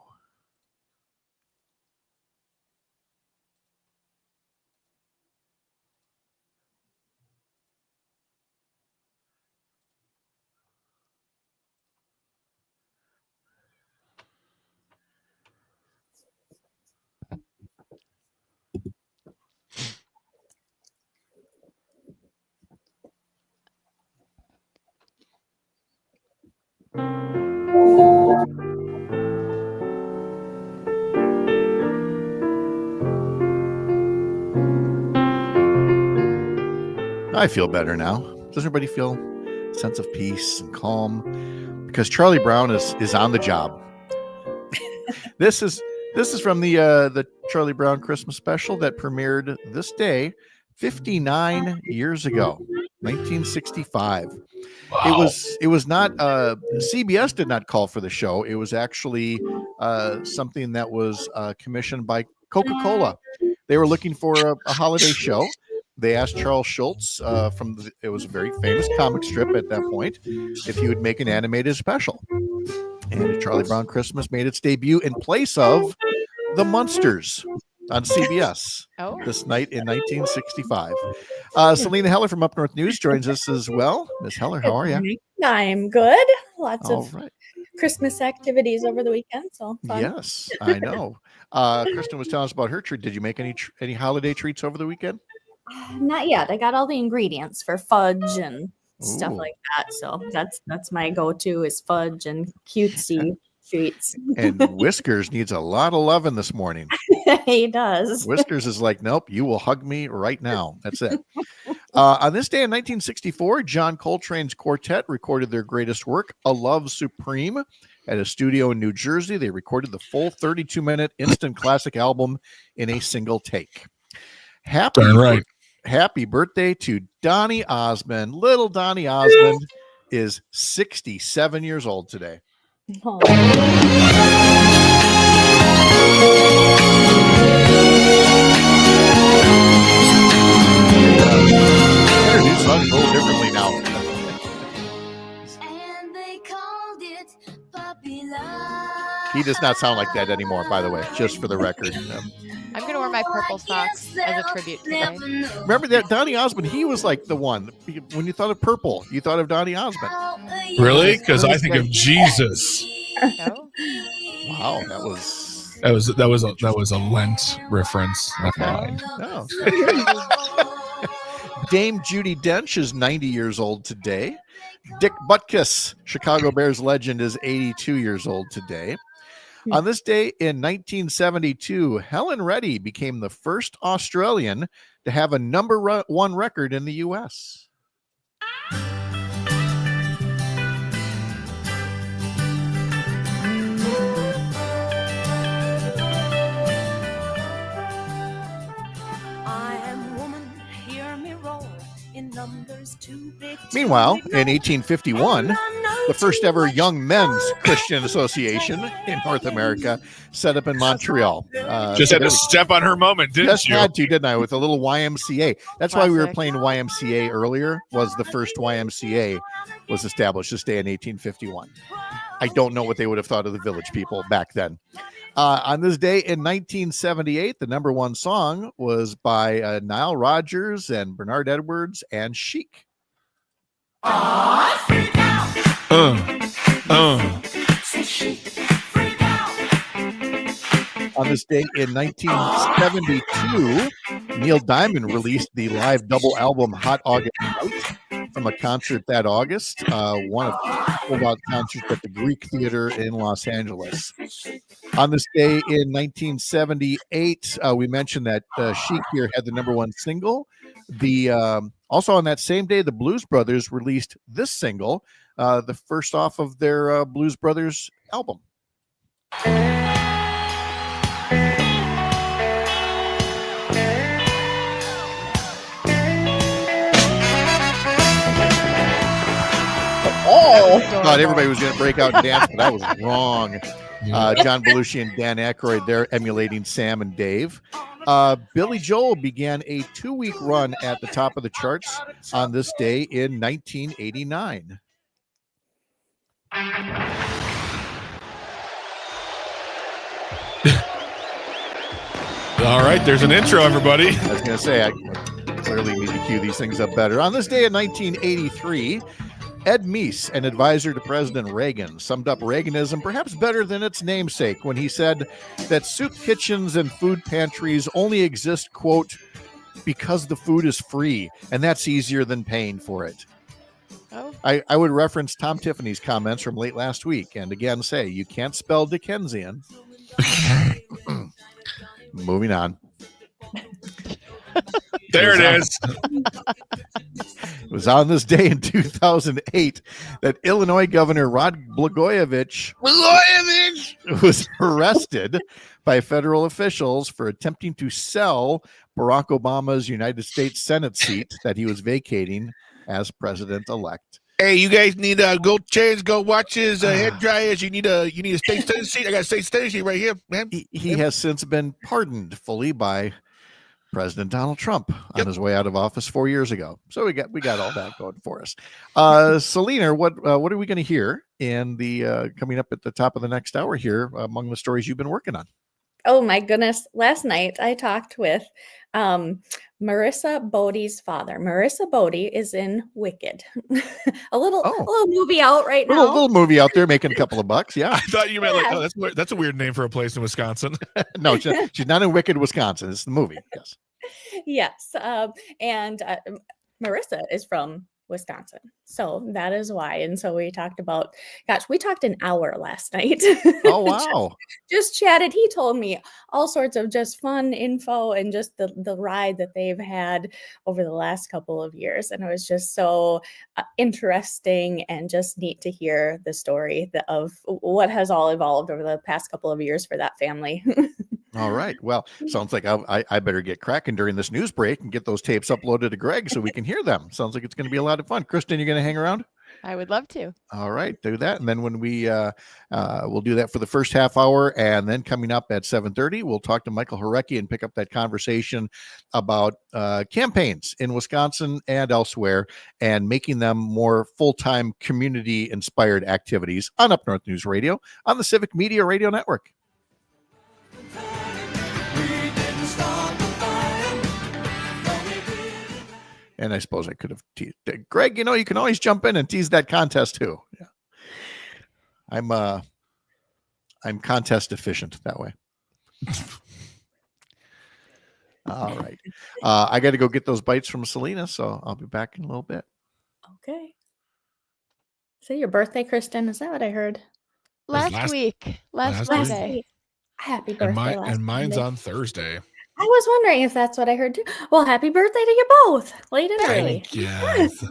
I feel better now. Does everybody feel a sense of peace and calm? Because Charlie Brown is on the job. This is from the Charlie Brown Christmas special that premiered this day 59 years ago, 1965. Wow. It was not CBS did not call for the show. It was actually something that was commissioned by Coca-Cola. They were looking for a holiday show. They asked Charles Schultz it was a very famous comic strip at that point, if he would make an animated special. And Charlie Brown Christmas made its debut in place of The Munsters on CBS this night in 1965. Salina Heller from Up North News joins us as well. Miss Heller, how are you? I'm good. Lots All of right. Christmas activities over the weekend, so fun. Yes, I know. Kristin was telling us about her treat. Did you make any holiday treats over the weekend? Not yet. I got all the ingredients for fudge and stuff Ooh. like that. So that's my go-to is fudge and cutesy treats. And Whiskers needs a lot of loving this morning. He does. Whiskers is like, nope, you will hug me right now. That's it. On this day in 1964, John Coltrane's quartet recorded their greatest work, A Love Supreme, at a studio in New Jersey. They recorded the full 32-minute instant classic album in a single take. Happy birthday to Donny Osmond. Little Donny Osmond is 67 years old today. Oh. Introduce songs a little differently now. And they called it Puppy Love. He does not sound like that anymore, by the way, just for the record. I'm going to wear my purple socks as a tribute today. Remember that Donny Osmond, he was like the one. When you thought of purple, you thought of Donny Osmond. Really? Because I think of Jesus. No? Wow, that was a Lent reference. Never mind. Oh. Dame Judi Dench is 90 years old today. Dick Butkus, Chicago Bears legend, is 82 years old today. On this day in 1972, Helen Reddy became the first Australian to have a number one record in the U.S. Meanwhile, in 1851, the first ever Young Men's Christian Association in North America set up in Montreal. Just had to step on her moment, didn't just you? had to, didn't I? With a little YMCA. That's why we were Classic. playing YMCA earlier. Was the first YMCA was established this day in 1851. I don't know what they would have thought of the Village People back then. On this day in 1978, the number one song was by Nile Rodgers and Bernard Edwards and Chic. On this day in 1972, Neil Diamond released the live double album Hot August Night from a concert that August, one of sold-out concerts at the Greek Theater in Los Angeles. On this day in 1978, we mentioned that Chic here had the number one single. Also on that same day, the Blues Brothers released this single, the first off of their Blues Brothers album. Thought everybody was going to break out and dance, but that was wrong. John Belushi and Dan Aykroyd, they're emulating Sam and Dave. Billy Joel began a 2-week run at the top of the charts on this day in 1989. All right, there's an intro, everybody. I was going to say, I clearly need to cue these things up better. On this day in 1983, Ed Meese, an advisor to President Reagan, summed up Reaganism perhaps better than its namesake when he said that soup kitchens and food pantries only exist, quote, because the food is free, and that's easier than paying for it. Oh. I would reference Tom Tiffany's comments from late last week and again say, you can't spell Dickensian. Moving on. There it is. It was on this day in 2008 that Illinois Governor Rod Blagojevich was arrested by federal officials for attempting to sell Barack Obama's United States Senate seat that he was vacating as president-elect. Hey, you guys need to go change, go watch his head dryers. You need a state Senate seat. I got a state Senate seat right here, man. He has since been pardoned fully by President Donald Trump on his way out of office 4 years ago. So we got all that going for us. Salina, what are we going to hear in the coming up at the top of the next hour here among the stories you've been working on? Oh my goodness. Last night I talked with Marissa Bodie's father. Marissa Bodie is in Wicked. a little movie out right now. A little movie out there making a couple of bucks. Yeah. I thought you meant like, oh, that's a weird name for a place in Wisconsin. No, she's not in Wicked, Wisconsin. It's the movie. Yes. Yes. And Marissa is from Wisconsin. So that is why. And so we talked about, we talked an hour last night. Oh, wow. just chatted. He told me all sorts of just fun info and just the ride that they've had over the last couple of years. And it was just so interesting and just neat to hear the story of what has all evolved over the past couple of years for that family. All right. Well, sounds like I better get cracking during this news break and get those tapes uploaded to Greg so we can hear them. Sounds like it's going to be a lot of fun. Kristin, you're going to hang around? I would love to. All right, do that. And then when we we'll do that for the first half hour, and then coming up at 7:30, we'll talk to Michael Horecki and pick up that conversation about campaigns in Wisconsin and elsewhere and making them more full-time community-inspired activities on Up North News Radio on the Civic Media Radio Network. And I suppose I could have teased Greg. You know, you can always jump in and tease that contest too. Yeah, I'm contest efficient that way. All right, I got to go get those bites from Salina, so I'll be back in a little bit. Okay. Is it your birthday, Kristin? Is that what I heard? Last week. Last Monday. Week. Happy birthday. And mine's Monday. on Thursday. I was wondering if that's what I heard too. Well, happy birthday to you both. Late and early. Yes.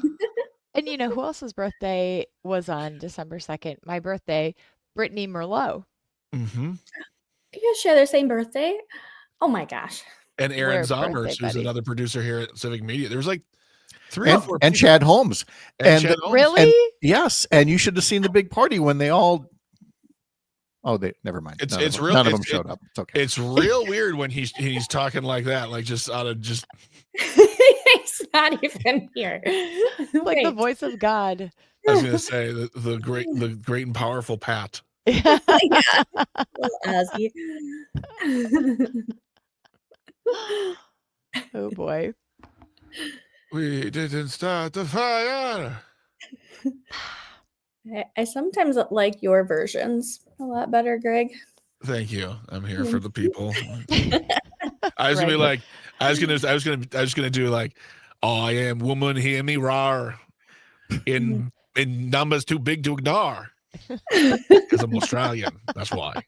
And you know who else's birthday was on December 2nd? My birthday, Brittney Merlot. Mm-hmm. You share the same birthday? Oh my gosh. And Aaron We're Zommers, birthday who's buddies. another producer here at Civic Media. There's like three or four and people. Chad Holmes. And Chad Holmes. Really? And yes, and you should have seen the big party when they all. Oh, they never mind. It's none of them showed up. It's okay. It's real weird when he's talking like that, like just out of just. It's not even here. Like the voice of God. I was going to say the great and powerful Pat. Yeah. Ozzy. Oh boy. We didn't start the fire. I sometimes like your versions a lot better, Greg. Thank you. I'm here for the people. I was gonna be like, I was gonna do like, I am woman, hear me roar. In numbers too big to ignore. Because I'm Australian. That's why.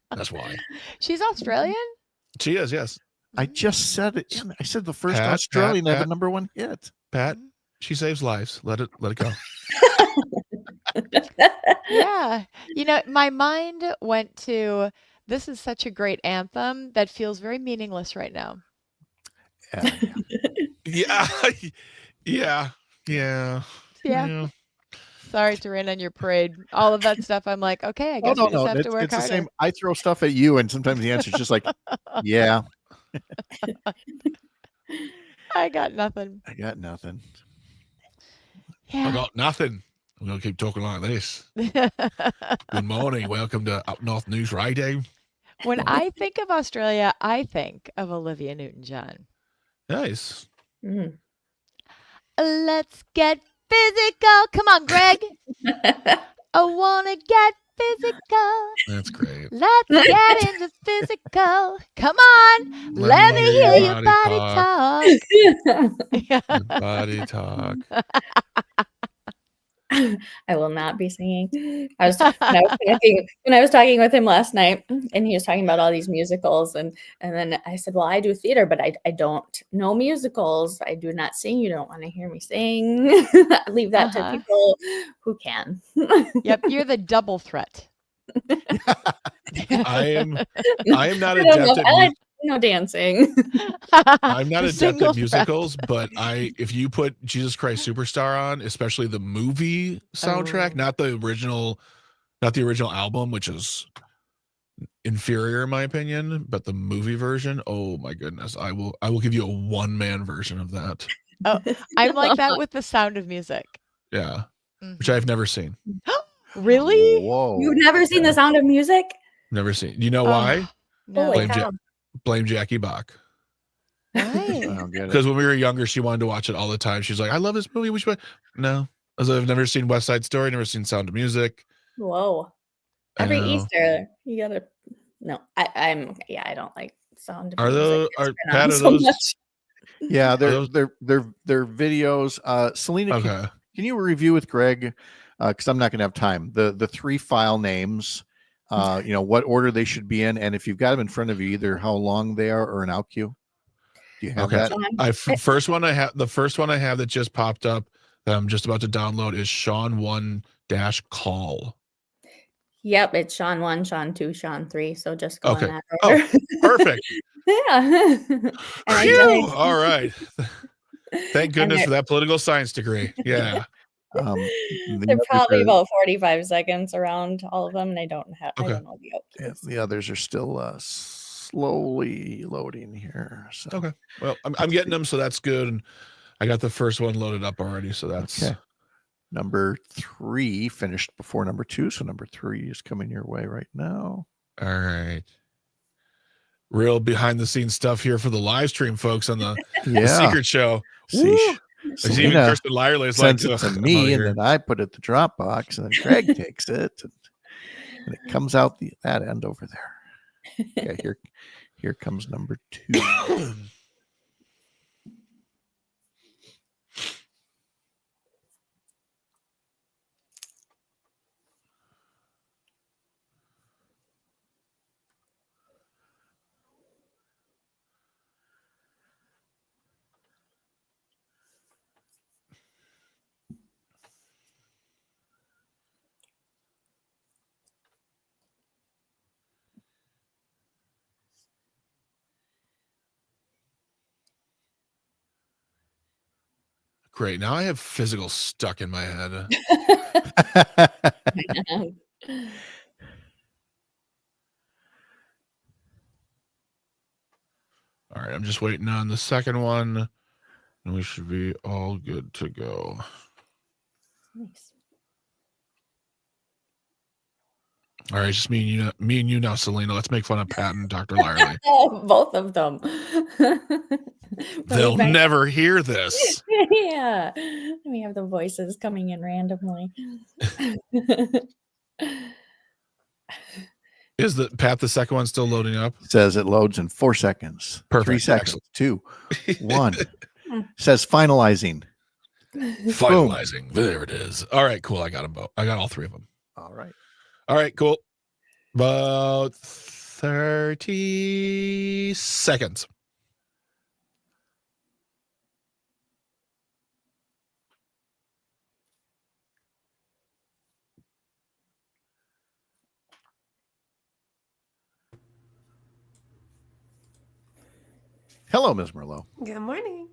She's Australian? She is, yes. I just said it. I said the first Pat, Australian to have Pat. a number one hit. Pat, she saves lives. Let it go. Yeah. You know, my mind went to, this is such a great anthem that feels very meaningless right now. Yeah. Sorry to rain on your parade. All of that stuff. I'm like, okay, I guess we just have to work it's harder. the same. I throw stuff at you, and sometimes the answer is just like, yeah. I got nothing. I got nothing. Yeah. I got nothing. I'm gonna keep talking like this. Good morning. Welcome to Up North News Radio. When I think of Australia, I think of Olivia Newton-John. Nice. Mm. Let's get physical. Come on, Greg. I want to get physical. That's great. Let's get into physical. Come on. Let me hear your body talk. Your body talk. I will not be singing. When I was talking with him last night, and he was talking about all these musicals, and then I said, "Well, I do theater, but I don't know musicals. I do not sing. You don't want to hear me sing. Leave that to people who can." Yep, you're the double threat. I am not adept at dancing. I'm not adept at musicals, but if you put Jesus Christ Superstar on, especially the movie soundtrack, not the original album, which is inferior in my opinion, but the movie version, oh my goodness, I will give you a one-man version of that. Oh, I'm like that with The Sound of Music. Yeah. Which I've never seen. Really? Whoa. You've never seen The Sound of Music? Never seen. You know why? No. Blame Jackie Bach. Why? I don't get it. Because when we were younger, she wanted to watch it all the time. She's like, I love this movie. We should. No, as I've never seen West Side Story, never seen Sound of Music. Whoa. Every Easter, you gotta. No, I don't like Sound of Music. Pat, are those? Much. Yeah, they're videos. Salina, can you review with Greg? Because I'm not going to have time. The 3 file names. What order they should be in, and if you've got them in front of you, either how long they are or an out cue. Do you have that? The first one I have that just popped up that I'm just about to download is Sean 1-call. Yep, it's Sean 1, Sean 2, Sean 3. So just go in that order. Oh, perfect. Yeah. All right. Thank goodness for that political science degree. Yeah. They're probably about 45 seconds around all of them, and I don't know the out cues. The others are still slowly loading here. So. Okay. Well, I'm getting them, so that's good. And I got the first one loaded up already, so that's okay. Number 3 finished before number 2, so number 3 is coming your way right now. All right. Real behind the scenes stuff here for the live stream, folks, on the Secret Show. Even Kristin Lyerly is sends it to me, and then I put it in the Dropbox, and then Greg takes it, and it comes out that end over there. Yeah, here comes number 2. Great. Now I have physical stuck in my head. All right. I'm just waiting on the second one, and we should be all good to go. Nice. All right. Just me and you now, Salina. Let's make fun of Pat and Dr. Lyerly. Both of them. They'll never hear this. Yeah. We have the voices coming in randomly. Is the second one still loading up? Says it loads in 4 seconds. Perfect. 3 seconds. Excellent. 2, 1. Says finalizing. Finalizing. Boom. There it is. All right, cool. I got them both. I got all 3 of them. All right. All right, cool. About 30 seconds. Hello, Ms. Merlot. Good morning.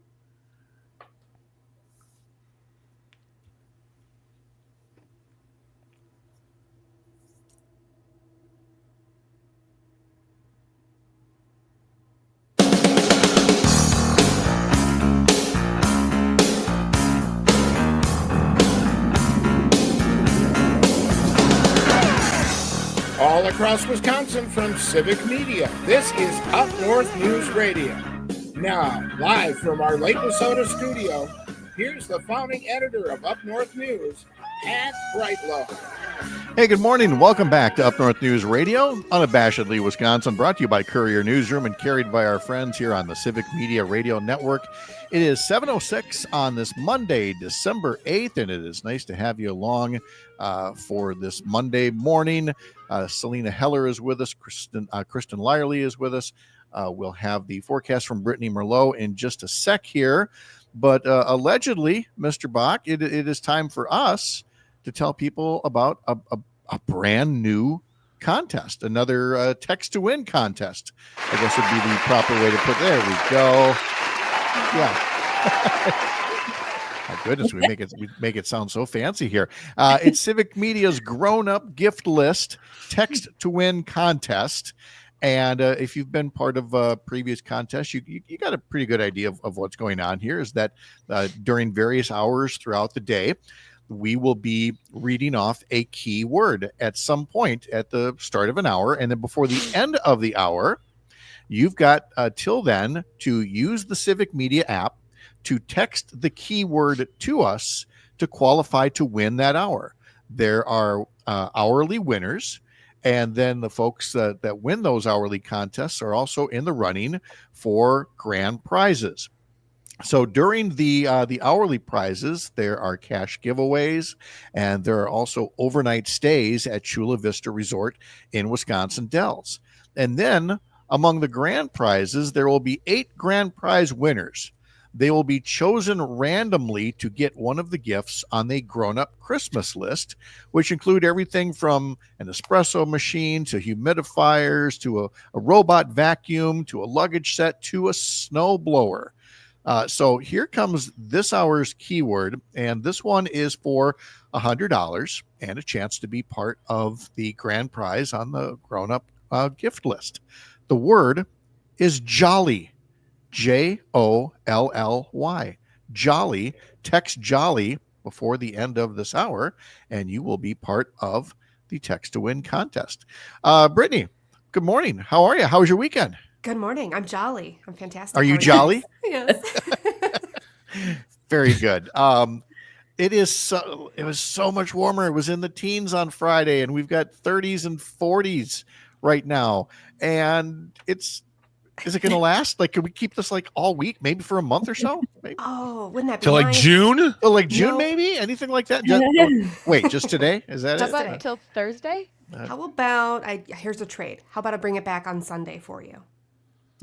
All across Wisconsin from Civic Media, this is Up North News Radio. Now, live from our Lake Minnesota studio, here's the founding editor of Up North News, Pat Brightlow. Hey, good morning. Welcome back to Up North News Radio, unabashedly Wisconsin, brought to you by Courier Newsroom and carried by our friends here on the Civic Media Radio Network. It is 7:06 on this Monday, December 8th, and it is nice to have you along for this Monday morning. Salina Heller is with us. Kristin Lyerly is with us. We'll have the forecast from Brittney Merlot in just a sec here. But allegedly, Mr. Bach, it is time for us to tell people about a brand new contest, another text to win contest, I guess would be the proper way to put it. There we go. Yeah. My goodness, we make it sound so fancy here. It's Civic Media's grown-up gift list text to win contest. And if you've been part of previous contests, you got a pretty good idea of what's going on here. Is that during various hours throughout the day, we will be reading off a key word at some point at the start of an hour. And then before the end of the hour, you've got till then to use the Civic Media app to text the keyword to us to qualify to win that hour. There are hourly winners. And then the folks that win those hourly contests are also in the running for grand prizes. So during the hourly prizes, there are cash giveaways, and there are also overnight stays at Chula Vista Resort in Wisconsin Dells. And then among the grand prizes, there will be 8 grand prize winners. They will be chosen randomly to get one of the gifts on the grown-up Christmas list, which include everything from an espresso machine to humidifiers to a robot vacuum to a luggage set to a snow blower. So here comes this hour's keyword, and this one is for $100 and a chance to be part of the grand prize on the grown-up gift list. The word is jolly, Jolly. Jolly. Text jolly before the end of this hour, and you will be part of the text to win contest. Brittney, good morning. How are you? How was your weekend? Good morning. I'm jolly. I'm fantastic. Are you jolly? Yes. Very good. It was so much warmer. It was in the teens on Friday, and we've got 30s and 40s right now. And is it going to last? Like, can we keep this like all week, maybe for a month or so? Maybe? Oh, wouldn't that be Till like nice? June? Oh, like June, No. maybe? Anything like that? Wait, just today? Is that How it? about today. until Thursday? How about here's a trade. How about I bring it back on Sunday for you?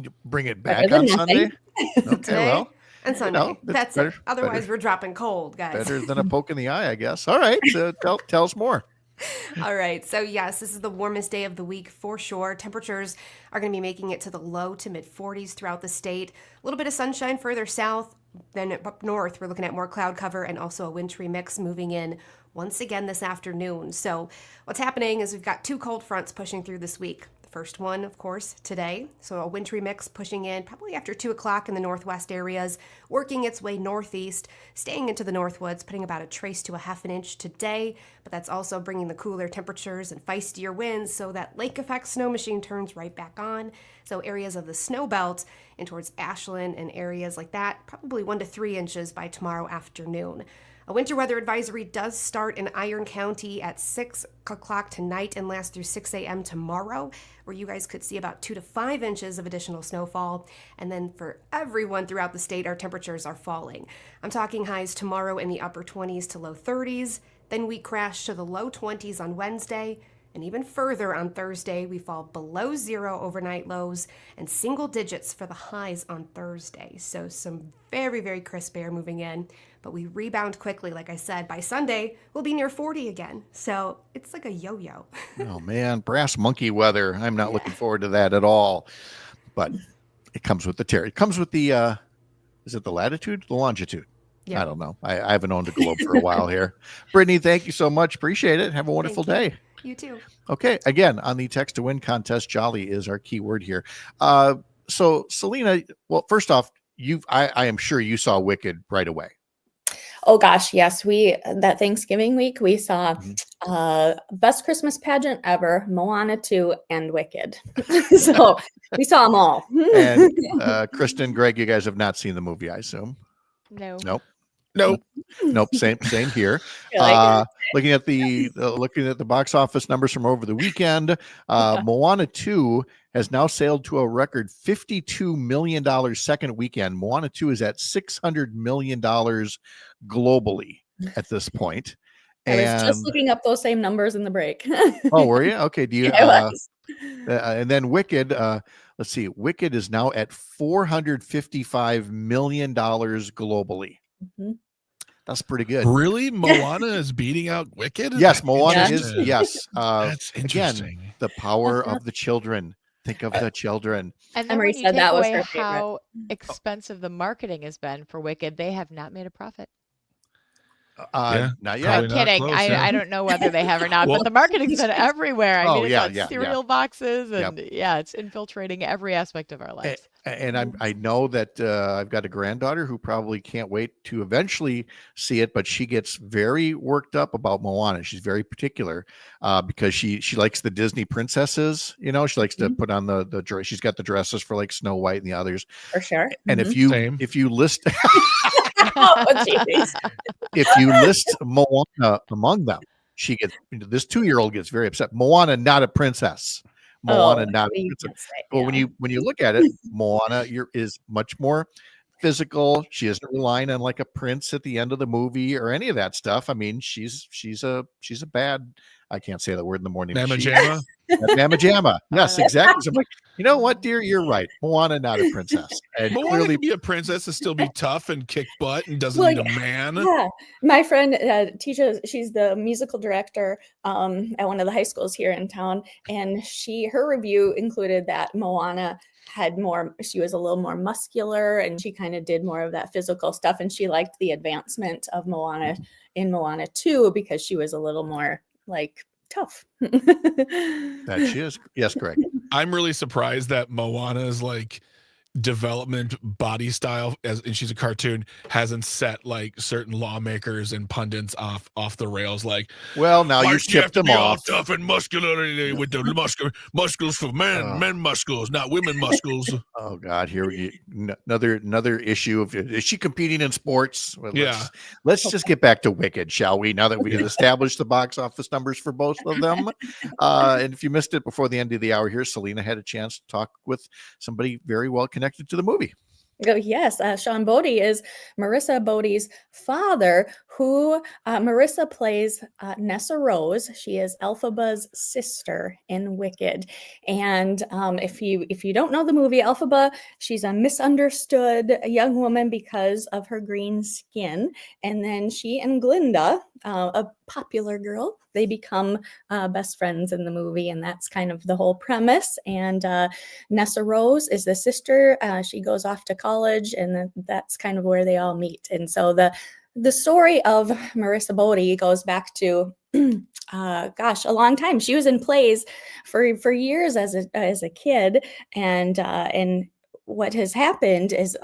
You bring it Better back than on nothing. Sunday? Okay, Today well, and Sunday. it's That's better- it. Otherwise, better- we're dropping cold, guys. better than a poke in the eye, I guess. All right, so tell us more. All right. So, yes, this is the warmest day of the week for sure. Temperatures are going to be making it to the low to mid 40s throughout the state. A little bit of sunshine further south. Then up north, we're looking at more cloud cover and also a wintry mix moving in once again this afternoon. So, what's happening is we've got 2 cold fronts pushing through this week. The first one, of course, today. So, a wintry mix pushing in probably after 2 o'clock in the northwest areas, working its way northeast, staying into the northwoods, putting about a trace to a half an inch today. But that's also bringing the cooler temperatures and feistier winds, so that lake effect snow machine turns right back on. So areas of the snow belt and towards Ashland and areas like that, probably 1 to 3 inches by tomorrow afternoon. A winter weather advisory does start in Iron County at 6 o'clock tonight and last through 6 a.m. tomorrow, where you guys could see about 2 to 5 inches of additional snowfall. And then for everyone throughout the state, our temperatures are falling. I'm talking highs tomorrow in the upper 20s to low 30s. Then we crash to the low 20s on Wednesday. And even further on Thursday, we fall below 0 overnight lows and single digits for the highs on Thursday. So some very, very crisp air moving in. But we rebound quickly. Like I said, by Sunday, we'll be near 40 again. So it's like a yo-yo. Oh, man, brass monkey weather. I'm not looking forward to that at all. But it comes with the terror. It comes with the, is it the latitude? The longitude? Yeah. I don't know. I haven't owned a globe for a while here. Brittney, thank you so much. Appreciate it. Have a wonderful Thank day. You too. Okay. Again, on the text to win contest, jolly is our keyword here. So Salina, well, first off, I am sure you saw Wicked right away. Oh gosh, yes. That Thanksgiving week we saw best Christmas pageant ever, Moana 2 and Wicked. So we saw them all. And Kristin, Greg, you guys have not seen the movie, I assume. No. Nope. Nope. Nope. Same here. You're like, Looking at the box office numbers from over the weekend, Moana 2 has now sailed to a record $52 million second weekend. Moana 2 is at $600 million globally at this point. I was just And looking up those same numbers in the break. oh, were you? Okay. Do you? Yeah, I was. And then Wicked, let's see, Wicked is now at $455 million globally. Mhm. That's pretty good. Really? Moana is beating out Wicked? Yes, Moana is. Interesting. Yes. That's interesting. Again, the power of the children. Think of the children. And then Emery when you said take that was away her favorite. how expensive the marketing has been for Wicked, they have not made a profit. Yeah, Not probably yet. I'm not kidding. close, yeah. I don't know whether they have or not, Well- but the marketing's been everywhere. I Oh, mean, it's yeah, on yeah, cereal boxes, and it's infiltrating every aspect of our lives. And I know that I've got a granddaughter who probably can't wait to eventually see it, but she gets very worked up about Moana. She's very particular because she likes the Disney princesses. You know, she likes to put on the dress. She's got the dresses for like Snow White and the others. For sure. And Same. if you list Oh, jeez. if you list Moana among them, she gets this 2-year-old gets very upset. Moana, not a princess. Moana, not a you princess. can't say, Well, yeah. when you look at it, Moana is much more physical. She isn't relying on like a prince at the end of the movie or any of that stuff. I mean, she's a bad. I can't say that word in the morning. Mamma She- Jamma? Mamma Jamma. Yes, exactly. So I'm like, you know what, dear, you're right. Moana, not a princess. And Moana clearly, can be a princess and still be tough and kick butt and doesn't Well, need a man. Yeah, my friend teaches. She's the musical director at one of the high schools here in town, and her review included that Moana had more. She was a little more muscular, and she kind of did more of that physical stuff. And she liked the advancement of Moana in Moana 2 because she was a little more like tough. that she is. Yes, correct. I'm really surprised that Moana's like development body style and she's a cartoon hasn't set like certain lawmakers and pundits off the rails. Like, Well, now why you does she have tipped to them be all off. tough and muscular with the muscles for men muscles, not women muscles. Oh God, here another issue of is she competing in sports? Well, let's just get back to Wicked, shall we? Now that we have established the box office numbers for both of them, and if you missed it before the end of the hour here, Salina had a chance to talk with somebody very well connected to the movie. Oh, yes, Sean Bodie is Marissa Bodie's father, who Marissa plays Nessa Rose. She is Elphaba's sister in Wicked. And if you don't know the movie, Elphaba, she's a misunderstood young woman because of her green skin. And then she and Glinda, a popular girl, they become best friends in the movie, and that's kind of the whole premise. And Nessa Rose is the sister. She goes off to college, and that's kind of where they all meet. And so the story of Marissa Bodie goes back to a long time. She was in plays for years as a kid, and what has happened is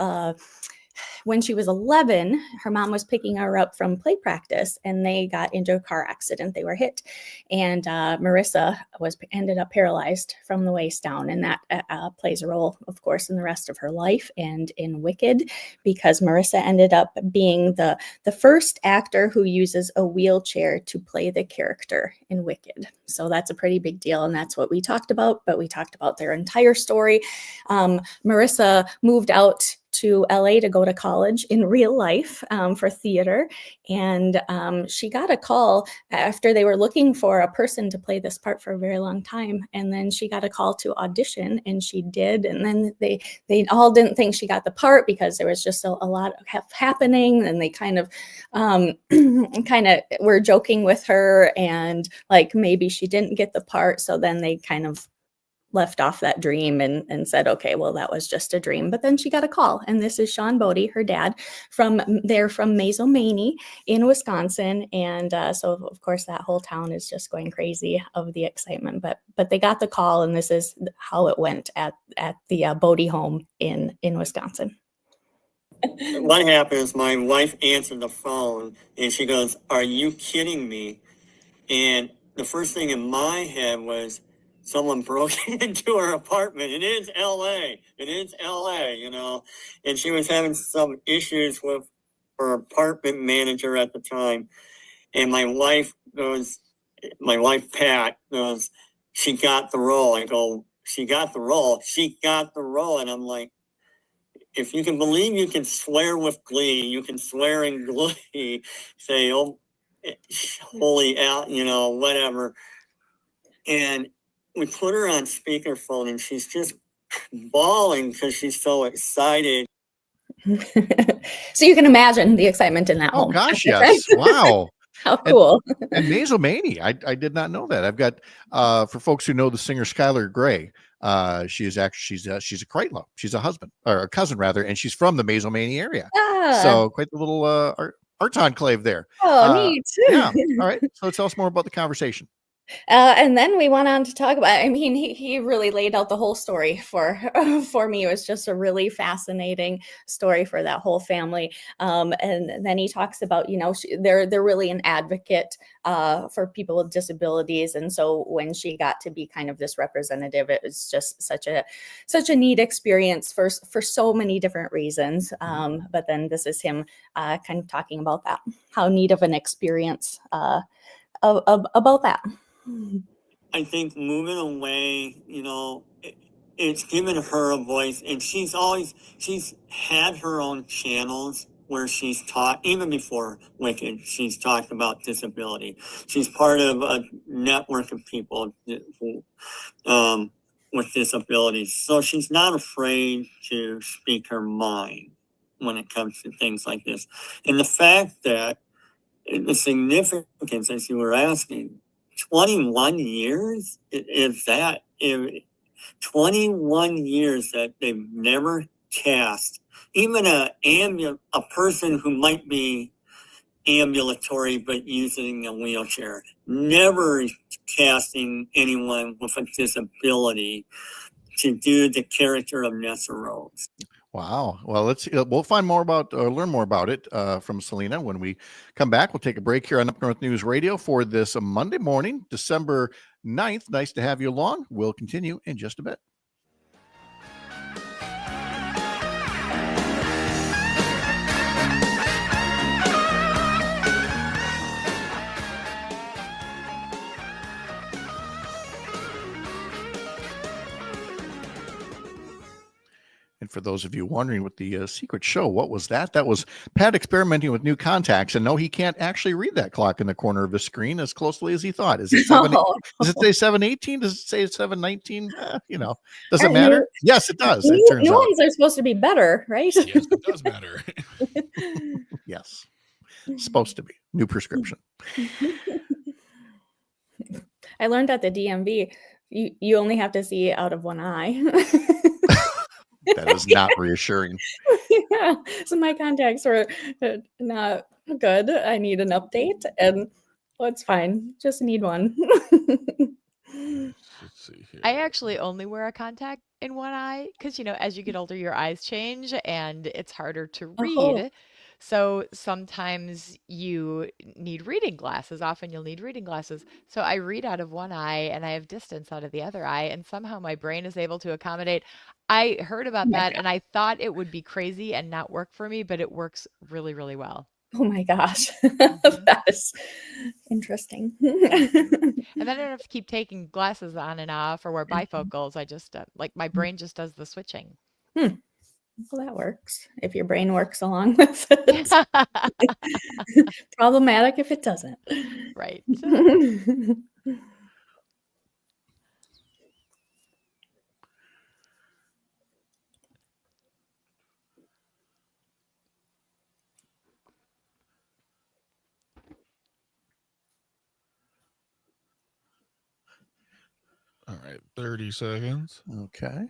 when she was 11, her mom was picking her up from play practice, and they got into a car accident. They were hit, and Marissa ended up paralyzed from the waist down, and that plays a role, of course, in the rest of her life and in Wicked, because Marissa ended up being the first actor who uses a wheelchair to play the character in Wicked. So that's a pretty big deal, and that's what we talked about. But we talked about their entire story. Marissa moved out to LA to go to college in real life for theater. And she got a call after they were looking for a person to play this part for a very long time. And then she got a call to audition, and she did. And then they all didn't think she got the part because there was just a lot happening. And they kind of were joking with her, and like maybe she didn't get the part. So then they kind of left off that dream and said, okay, well, that was just a dream. But then she got a call, and this is Sean Bodie, her dad, from Mazomanie in Wisconsin. And so of course that whole town is just going crazy of the excitement, but they got the call, and this is how it went at the Bodie home in Wisconsin. What happened is my wife answered the phone, and she goes, "Are you kidding me?" And the first thing in my head was, someone broke into her apartment. It is LA, you know, and she was having some issues with her apartment manager at the time. And my wife Pat goes, she got the role. I go, she got the role. She got the role. And I'm like, if you can believe you can swear with glee, you can swear in glee, say, oh, holy out, whatever. And we put her on speakerphone and she's just bawling because she's so excited. So you can imagine the excitement in that home. Oh gosh, yes. Wow. How cool. And Mazomanie, I did not know that. I've got for folks who know the singer Skylar Gray, she's a Kreitlow. She's a husband or a cousin rather, and she's from the Mazomanie area. So quite the little art enclave there. Oh, neat. Yeah. All right. So tell us more about the conversation. And then we went on to talk about, I mean, he really laid out the whole story for me. It was just a really fascinating story for that whole family. And then he talks about, they're really an advocate for people with disabilities. And so when she got to be kind of this representative, it was just such a neat experience for so many different reasons. But then this is him kind of talking about that, how neat of an experience about that. I think moving away, it's given her a voice, and she's had her own channels where she's talked, even before Wicked, she's talked about disability. She's part of a network of people with disabilities. So she's not afraid to speak her mind when it comes to things like this. And the fact that the significance, as you were asking, 21 years is that 21 years that they've never cast even a person who might be ambulatory but using a wheelchair, never casting anyone with a disability to do the character of Nessa Rose. Wow. Well, we'll find more about learn more about it from Salina when we come back. We'll take a break here on Up North News Radio for this Monday morning, December 9th. Nice to have you along. We'll continue in just a bit. And for those of you wondering what the secret show, what was that? That was Pat experimenting with new contacts. And no, he can't actually read that clock in the corner of the screen as closely as he thought. Is it does it say 7:18? Does it say 7:19? Does it matter? Yes, it does. It turns new out. ones are supposed to be better, right? Yes, it does matter. Yes, supposed to be new prescription. I learned at the DMV, you only have to see out of one eye. That is not reassuring. Yeah, so my contacts were not good. I need an update, and it's fine. Just need one. Let's see here. I actually only wear a contact in one eye because, as you get older, your eyes change and it's harder to read. Oh. So sometimes you need reading glasses. Often you'll need reading glasses. So I read out of one eye and I have distance out of the other eye. And somehow my brain is able to accommodate. I heard about that and I thought it would be crazy and not work for me, but it works really, really well. Oh my gosh. That is interesting. And then I don't have to keep taking glasses on and off or wear bifocals. I just my brain just does the switching. Well, that works if your brain works along with it. Problematic if it doesn't. Right. All right, 30 seconds. Okay.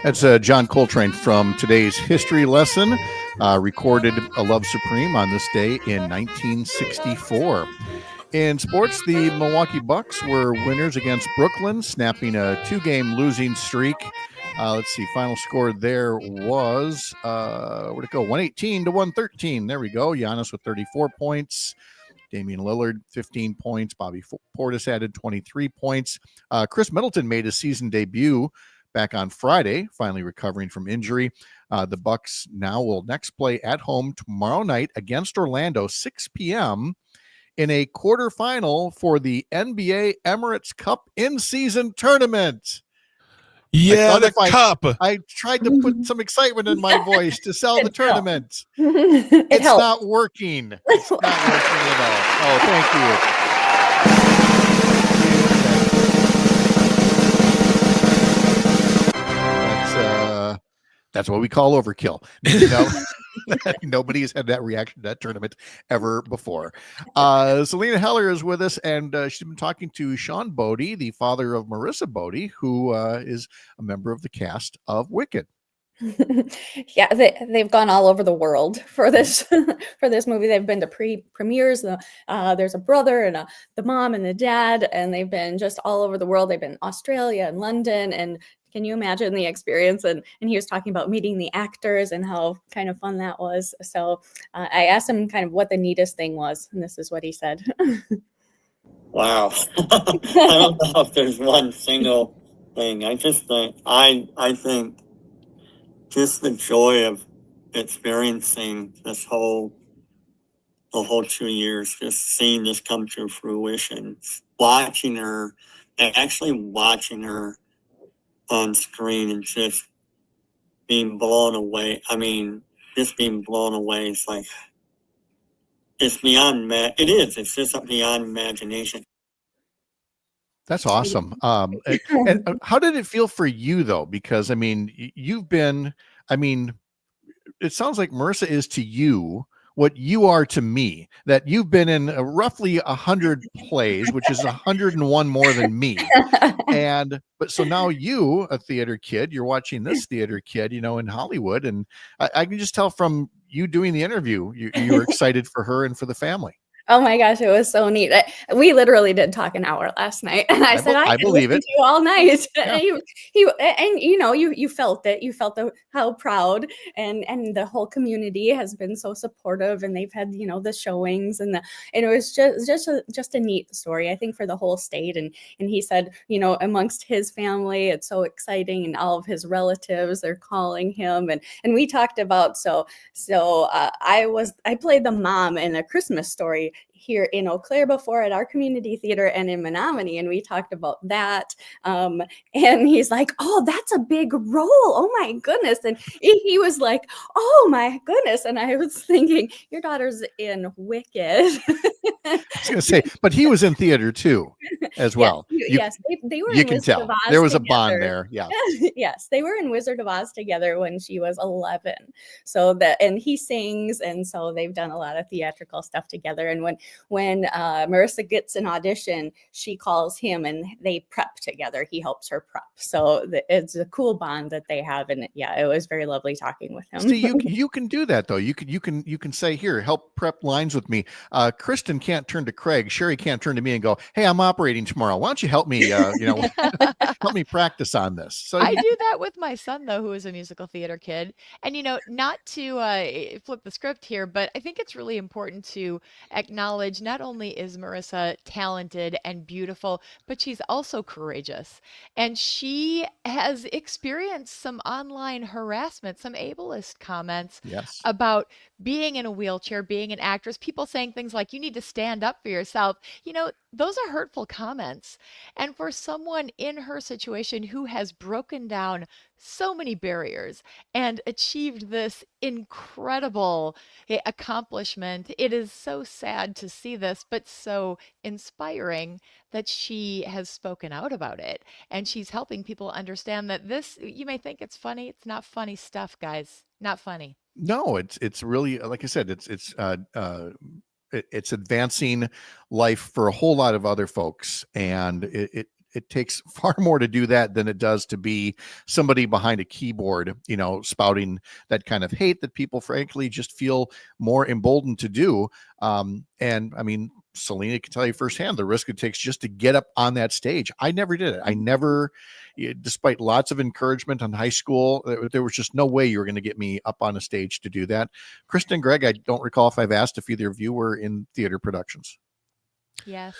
That's John Coltrane from today's history lesson, recorded A Love Supreme on this day in 1964. In sports, the Milwaukee Bucks were winners against Brooklyn, snapping a 2-game losing streak. Let's see, final score there was, where'd it go? 118 to 113. There we go. Giannis with 34 points. Damian Lillard, 15 points. Bobby Portis added 23 points. Chris Middleton made his season debut back on Friday, finally recovering from injury. The Bucks now will next play at home tomorrow night against Orlando, 6 p.m., in a quarterfinal for the NBA Emirates Cup in-season tournament. Yeah, the cup. I tried to put some excitement in my voice to sell the tournament. It's not working. It's not working at all. Oh, thank you. That's what we call overkill. You know, nobody's had that reaction to that tournament ever before. Salina Heller is with us, and she's been talking to Sean Bodie, the father of Marissa Bodie, who is a member of the cast of Wicked. Yeah, they've gone all over the world for this for this movie. They've been to premieres. There's a brother and the mom and the dad, and they've been just all over the world. They've been in Australia and London, and can you imagine the experience? And he was talking about meeting the actors and how kind of fun that was. So I asked him kind of what the neatest thing was, and this is what he said. Wow. I don't know if there's one single thing. I just think, I think just the joy of experiencing the whole 2 years, just seeing this come to fruition, watching her on screen and just being blown away. I mean, just being blown away is like, it's beyond, it's just beyond imagination. That's awesome. And how did it feel for you, though? Because, I mean, it sounds like Marissa is to you what you are to me, that you've been in roughly 100 plays, which is 101 more than me. But so now you, a theater kid, you're watching this theater kid, you know, in Hollywood. And I can just tell from you doing the interview, you were excited for her and for the family. Oh my gosh, it was so neat. We literally did talk an hour last night, and I said, I believe it. To you all night. Yeah. And you know, you felt it. You felt how proud, and the whole community has been so supportive, and they've had, you know, the showings, and it was just a neat story, I think, for the whole state. And he said, you know, amongst his family, it's so exciting, and all of his relatives, they're calling him, and we talked about I played the mom in A Christmas Story here in Eau Claire before at our community theater and in Menominee, and we talked about that. And he's like, "Oh, that's a big role. Oh my goodness!" And he was like, "Oh my goodness!" And I was thinking, your daughter's in Wicked. I was going to say, but he was in theater too, as well. Yes, they were. You can tell there was a bond there. Yeah. Yes, they were in Wizard of Oz together when she was 11. And he sings, and so they've done a lot of theatrical stuff together. And when Marissa gets an audition, she calls him, and they prep together. He helps her prep. So it's a cool bond that they have, and yeah, it was very lovely talking with him. So you can do that though. You can say, here, help prep lines with me. Kristin can't turn to Craig. Sherry can't turn to me and go, "Hey, I'm operating tomorrow. Why don't you help me? Help me practice on this." So I do that with my son, though, who is a musical theater kid. And, you know, not to flip the script here, but I think it's really important to acknowledge not only is Marissa talented and beautiful, but she's also courageous. And she has experienced some online harassment, some ableist comments about being in a wheelchair, being an actress, people saying things like, "You need to stand up for yourself." You know, those are hurtful comments. And for someone in her situation who has broken down so many barriers and achieved this incredible accomplishment, it is so sad to see this, but so inspiring that she has spoken out about it. And she's helping people understand that this, you may think it's funny. It's not funny stuff, guys. Not funny. No, it's really, like I said, it's advancing life for a whole lot of other folks, and it takes far more to do that than it does to be somebody behind a keyboard, spouting that kind of hate that people frankly just feel more emboldened to do. And I mean, Salina can tell you firsthand the risk it takes just to get up on that stage. I never did it. I never, despite lots of encouragement in high school, there was just no way you were going to get me up on a stage to do that. Kristin, Greg, I don't recall if I've asked if either of you were in theater productions. Yes.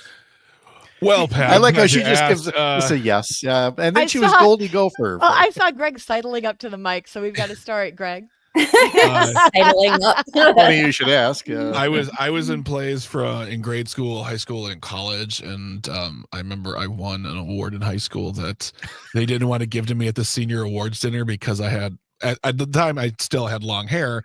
Well, Pat, I like how glad she you just asked. gives us a yes. And then I she was saw- Goldie Gopher. Well, I saw Greg sidling up to the mic, so we've got to start, Greg. Sidling up. Funny you should ask. I was in plays in grade school, high school, and college, and I remember I won an award in high school that they didn't want to give to me at the senior awards dinner because I had at the time I still had long hair,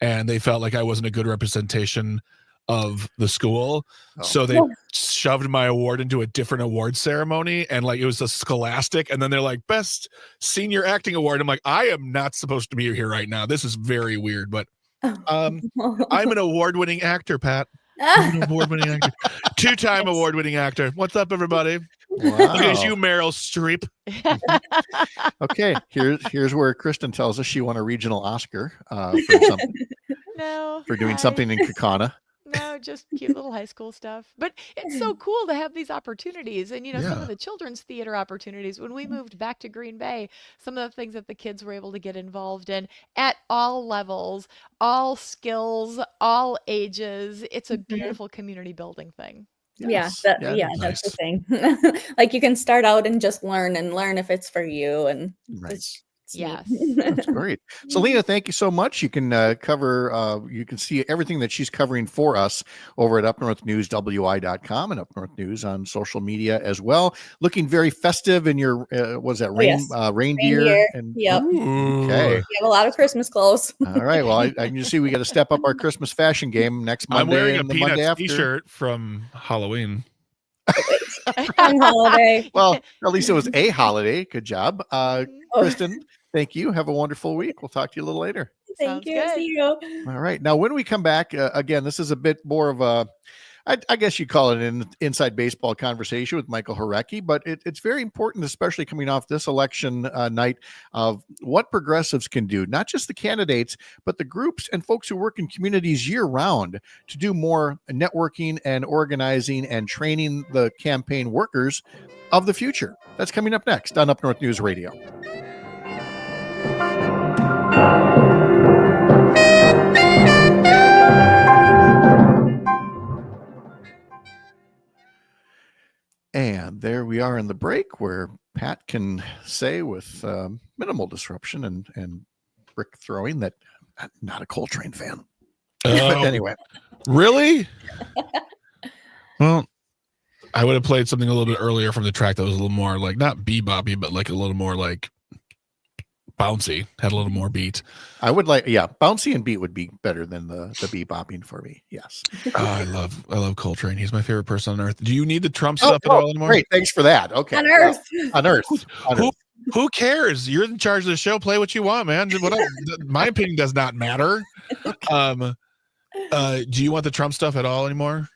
and they felt like I wasn't a good representation of the school. So they shoved my award into a different award ceremony, and like it was a scholastic, and then they're like, best senior acting award. I'm like, I am not supposed to be here right now. This is very weird, but I'm an award-winning actor, Pat. I'm an award-winning actor. Two-time award-winning actor. What's up, everybody? Wow. Look at you, Meryl Streep. Okay, here's where Kristin tells us she won a regional Oscar for something. No. For doing something in Kaukauna. No, just cute little high school stuff. But it's so cool to have these opportunities. And, some of the children's theater opportunities. When we moved back to Green Bay, some of the things that the kids were able to get involved in at all levels, all skills, all ages. It's a beautiful community building thing. Yes. Yes. That's the thing. Like you can start out and just learn if it's for you. And Right. Yes. That's great. Salina, thank you so much. You can you can see everything that she's covering for us over at UpNorthNewsWI.com and UpNorth on social media as well. Looking very festive in your, reindeer. And Yep. Okay. We have a lot of Christmas clothes. All right. Well, I can just see we got to step up our Christmas fashion game next Monday. I'm wearing a and the Monday Peanuts after. t-shirt from Halloween. Holiday. Well, at least it was a holiday. Good job. Kristin, thank you. Have a wonderful week. We'll talk to you a little later. Thank Sounds you. good. See you. All right. Now, when we come back, again, this is a bit more of a, I guess you call it an inside baseball conversation with Michael Horecki, but it's very important, especially coming off this election night, of what progressives can do, not just the candidates, but the groups and folks who work in communities year round to do more networking and organizing and training the campaign workers of the future. That's coming up next on Up North News Radio. And there we are in the break where Pat can say with minimal disruption and brick throwing that I'm not a Coltrane fan. But anyway. Really? Well, I would have played something a little bit earlier from the track that was a little more like not beboppy, but like a little more like bouncy, had a little more beat. I would like, bouncy and beat would be better than the bebopping for me. Yes. I love Coltrane. He's my favorite person on earth. Do you need the Trump stuff at all anymore? Great. Thanks for that. Okay. On Earth. On Earth. Who cares? You're in charge of the show. Play what you want, man. My opinion does not matter. Do you want the Trump stuff at all anymore?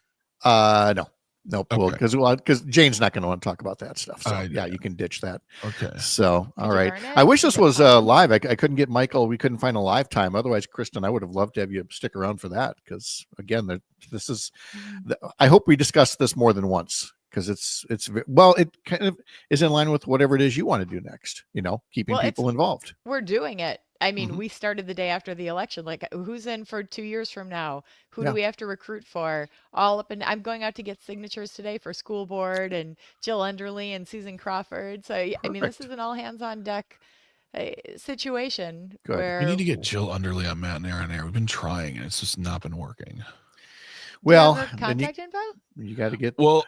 No. Nope. Okay. Well, because Jane's not going to want to talk about that stuff. So you can ditch that. Okay. So, all right. I wish this was live. I couldn't get Michael. We couldn't find a live time. Otherwise, Kristin, I would have loved to have you stick around for that. Because again, this is. I hope we discuss this more than once. Because it kind of is in line with whatever it is you want to do next. Keeping people involved. We're doing it. I mean, we started the day after the election. Like, who's in for 2 years from now? Who do we have to recruit for? All up, and I'm going out to get signatures today for school board and Jill Underly and Susan Crawford. So, I mean, this is an all hands on deck situation. Good. Where We need to get Jill Underly on Matenaer on air. We've been trying, and it's just not been working. Well, contact info. You got to get. Well,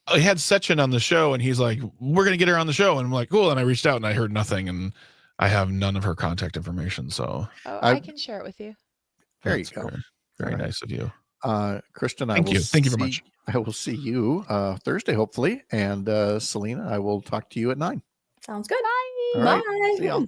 I had Sechin on the show, and he's like, "We're gonna get her on the show," and I'm like, "Cool." And I reached out, and I heard nothing, and I have none of her contact information. So I can share it with you. There you go. Very nice of you. Kristin, Thank you very much. I will see you Thursday, hopefully. And Salina, I will talk to you at 9. Sounds good. All Bye. Right. See y'all.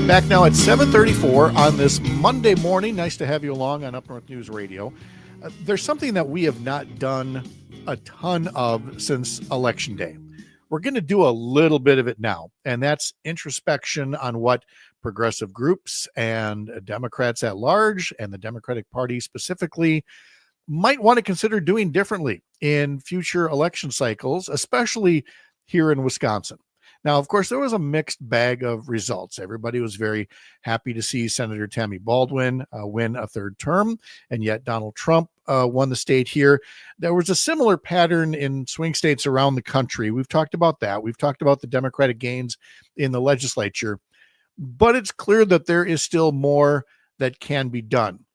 Back now at 7:34 on this Monday morning. Nice to have you along on Up North News Radio. There's something that we have not done a ton of since Election Day. We're going to do a little bit of it now, and that's introspection on what progressive groups and Democrats at large and the Democratic Party specifically might want to consider doing differently in future election cycles, especially here in Wisconsin. Now, of course, there was a mixed bag of results. Everybody was very happy to see Senator Tammy Baldwin win a third term, and yet Donald Trump won the state here. There was a similar pattern in swing states around the country. We've talked about that. We've talked about the Democratic gains in the legislature, but it's clear that there is still more that can be done.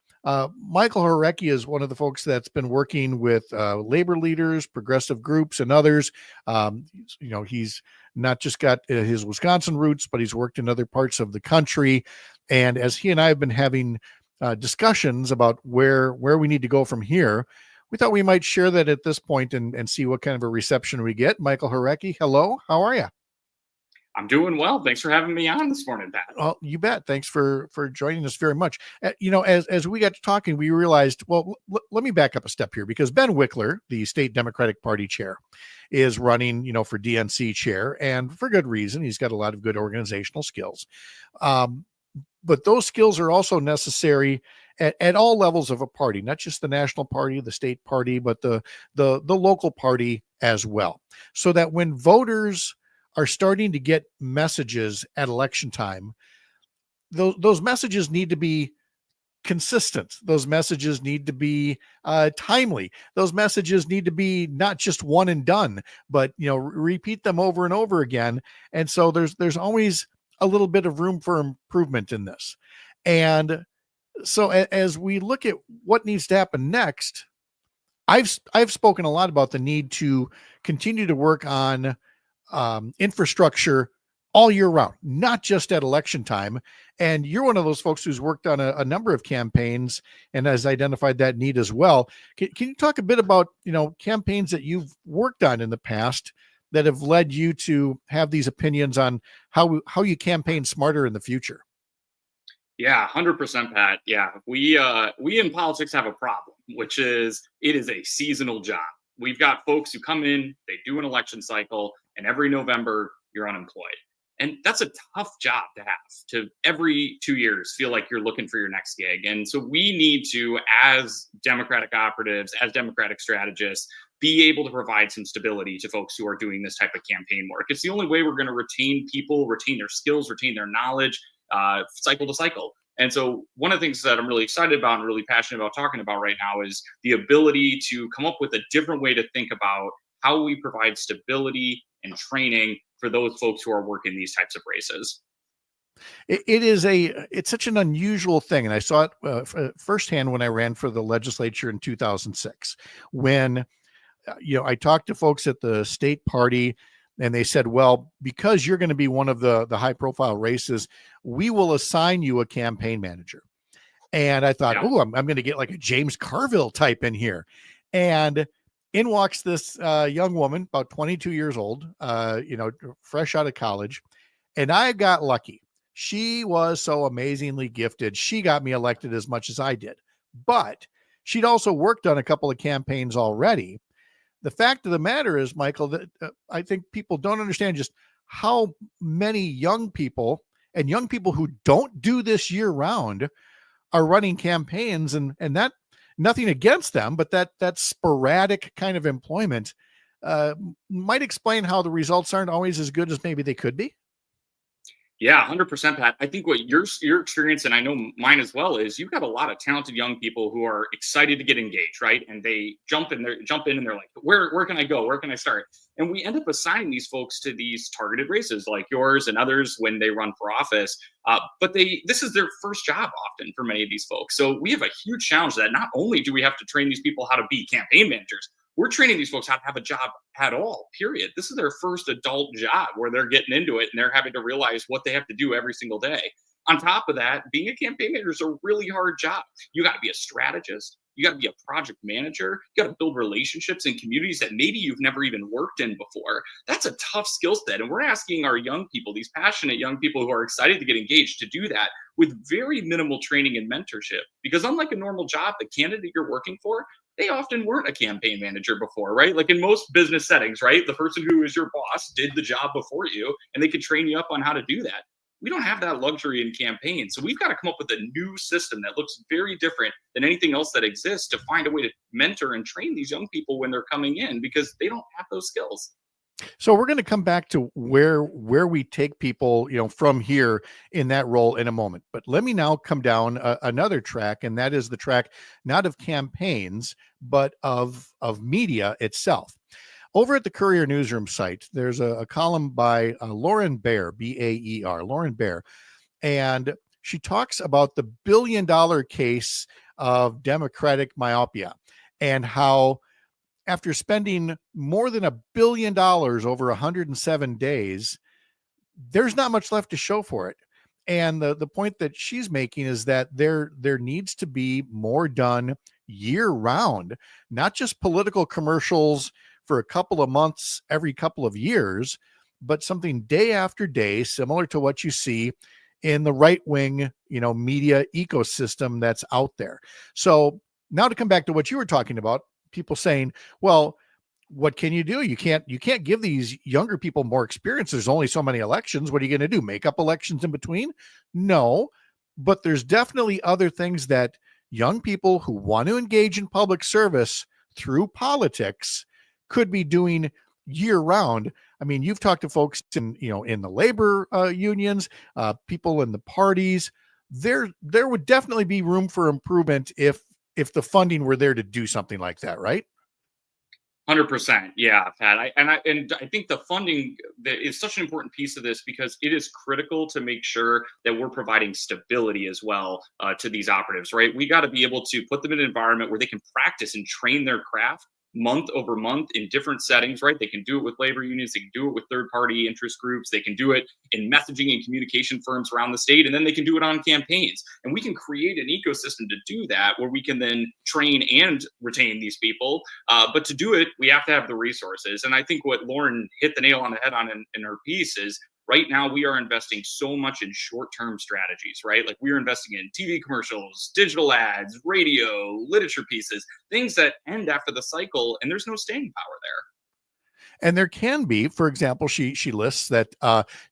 Michael Horecki is one of the folks that's been working with labor leaders, progressive groups, and others. He's not just got his Wisconsin roots, but he's worked in other parts of the country. And as he and I have been having discussions about where we need to go from here, we thought we might share that at this point and see what kind of a reception we get. Michael Horecki, hello, how are you? I'm doing well. Thanks for having me on this morning, Pat. Well, you bet. Thanks for joining us very much. As we got to talking, we realized, let me back up a step here, because Ben Wickler, the state Democratic Party chair, is running, for DNC chair, and for good reason. He's got a lot of good organizational skills. But those skills are also necessary at all levels of a party, not just the national party, the state party, but the local party as well. So that when voters are starting to get messages at election time, those messages need to be consistent. Those messages need to be timely. Those messages need to be not just one and done, but repeat them over and over again. And so there's always a little bit of room for improvement in this. And so as we look at what needs to happen next, I've spoken a lot about the need to continue to work on infrastructure all year round, not just at election time. And you're one of those folks who's worked on a number of campaigns and has identified that need as well. Can you talk a bit about, campaigns that you've worked on in the past that have led you to have these opinions on how you campaign smarter in the future? Yeah, 100%, Pat. Yeah, we in politics have a problem, which is it is a seasonal job. We've got folks who come in, they do an election cycle, and every November you're unemployed. And that's a tough job to have, to every 2 years feel like you're looking for your next gig. And so we need to, as Democratic operatives, as Democratic strategists, be able to provide some stability to folks who are doing this type of campaign work. It's the only way we're going to retain people, retain their skills, retain their knowledge, cycle to cycle. And so one of the things that I'm really excited about and really passionate about talking about right now is the ability to come up with a different way to think about how we provide stability and training for those folks who are working these types of races. It's such an unusual thing. And I saw it firsthand when I ran for the legislature in 2006, when, I talked to folks at the state party and they said, well, because you're going to be one of the high profile races, we will assign you a campaign manager. And I thought, I'm going to get like a James Carville type in here. And in walks this young woman, about 22 years old, fresh out of college. And I got lucky. She was so amazingly gifted. She got me elected as much as I did. But she'd also worked on a couple of campaigns already. The fact of the matter is, Michael, that I think people don't understand just how many young people and young people who don't do this year round are running campaigns, and that, nothing against them, but that sporadic kind of employment might explain how the results aren't always as good as maybe they could be. Yeah, 100%, Pat. I think what your experience, and I know mine as well, is you've got a lot of talented young people who are excited to get engaged, right? And they jump in and they're like, where can I go? Where can I start? And we end up assigning these folks to these targeted races like yours and others when they run for office. But this is their first job often for many of these folks. So we have a huge challenge that not only do we have to train these people how to be campaign managers, we're training these folks how to have a job at all, period. This is their first adult job where they're getting into it and they're having to realize what they have to do every single day. On top of that, being a campaign manager is a really hard job. You got to be a strategist. You got to be a project manager. You got to build relationships in communities that maybe you've never even worked in before. That's a tough skill set. And we're asking our young people, these passionate young people who are excited to get engaged, to do that with very minimal training and mentorship. Because unlike a normal job, the candidate you're working for, they often weren't a campaign manager before, right? Like in most business settings, right? The person who is your boss did the job before you, and they could train you up on how to do that. We don't have that luxury in campaigns. So we've got to come up with a new system that looks very different than anything else that exists to find a way to mentor and train these young people when they're coming in, because they don't have those skills. So we're going to come back to where we take people, from here in that role in a moment. But let me now come down another track, and that is the track not of campaigns, but of media itself. Over at the Courier Newsroom site, there's a column by Lauren Baer, Baer, Lauren Baer, and she talks about the billion-dollar case of Democratic myopia and how, after spending more than $1 billion over 107 days, there's not much left to show for it. And the point that she's making is that there needs to be more done year round, not just political commercials for a couple of months every couple of years, but something day after day, similar to what you see in the right-wing, media ecosystem that's out there. So now to come back to what you were talking about, people saying, well, what can you do? You can't give these younger people more experience. There's only so many elections. What are you going to do? Make up elections in between? No, but there's definitely other things that young people who want to engage in public service through politics could be doing year round. I mean, you've talked to folks in the labor unions, people in the parties. There would definitely be room for improvement if the funding were there to do something like that, right? 100%. Yeah, Pat. I think the funding is such an important piece of this, because it is critical to make sure that we're providing stability as well to these operatives, right? We got to be able to put them in an environment where they can practice and train their craft month over month in different settings, right? They can do it with labor unions, they can do it with third-party interest groups, they can do it in messaging and communication firms around the state, and then they can do it on campaigns. And we can create an ecosystem to do that, where we can then train and retain these people. But to do it, we have to have the resources. And I think what Lauren hit the nail on the head on in her piece is, right now, we are investing so much in short-term strategies, right? Like, we are investing in TV commercials, digital ads, radio, literature pieces, things that end after the cycle, and there's no staying power there. And there can be, for example, she lists that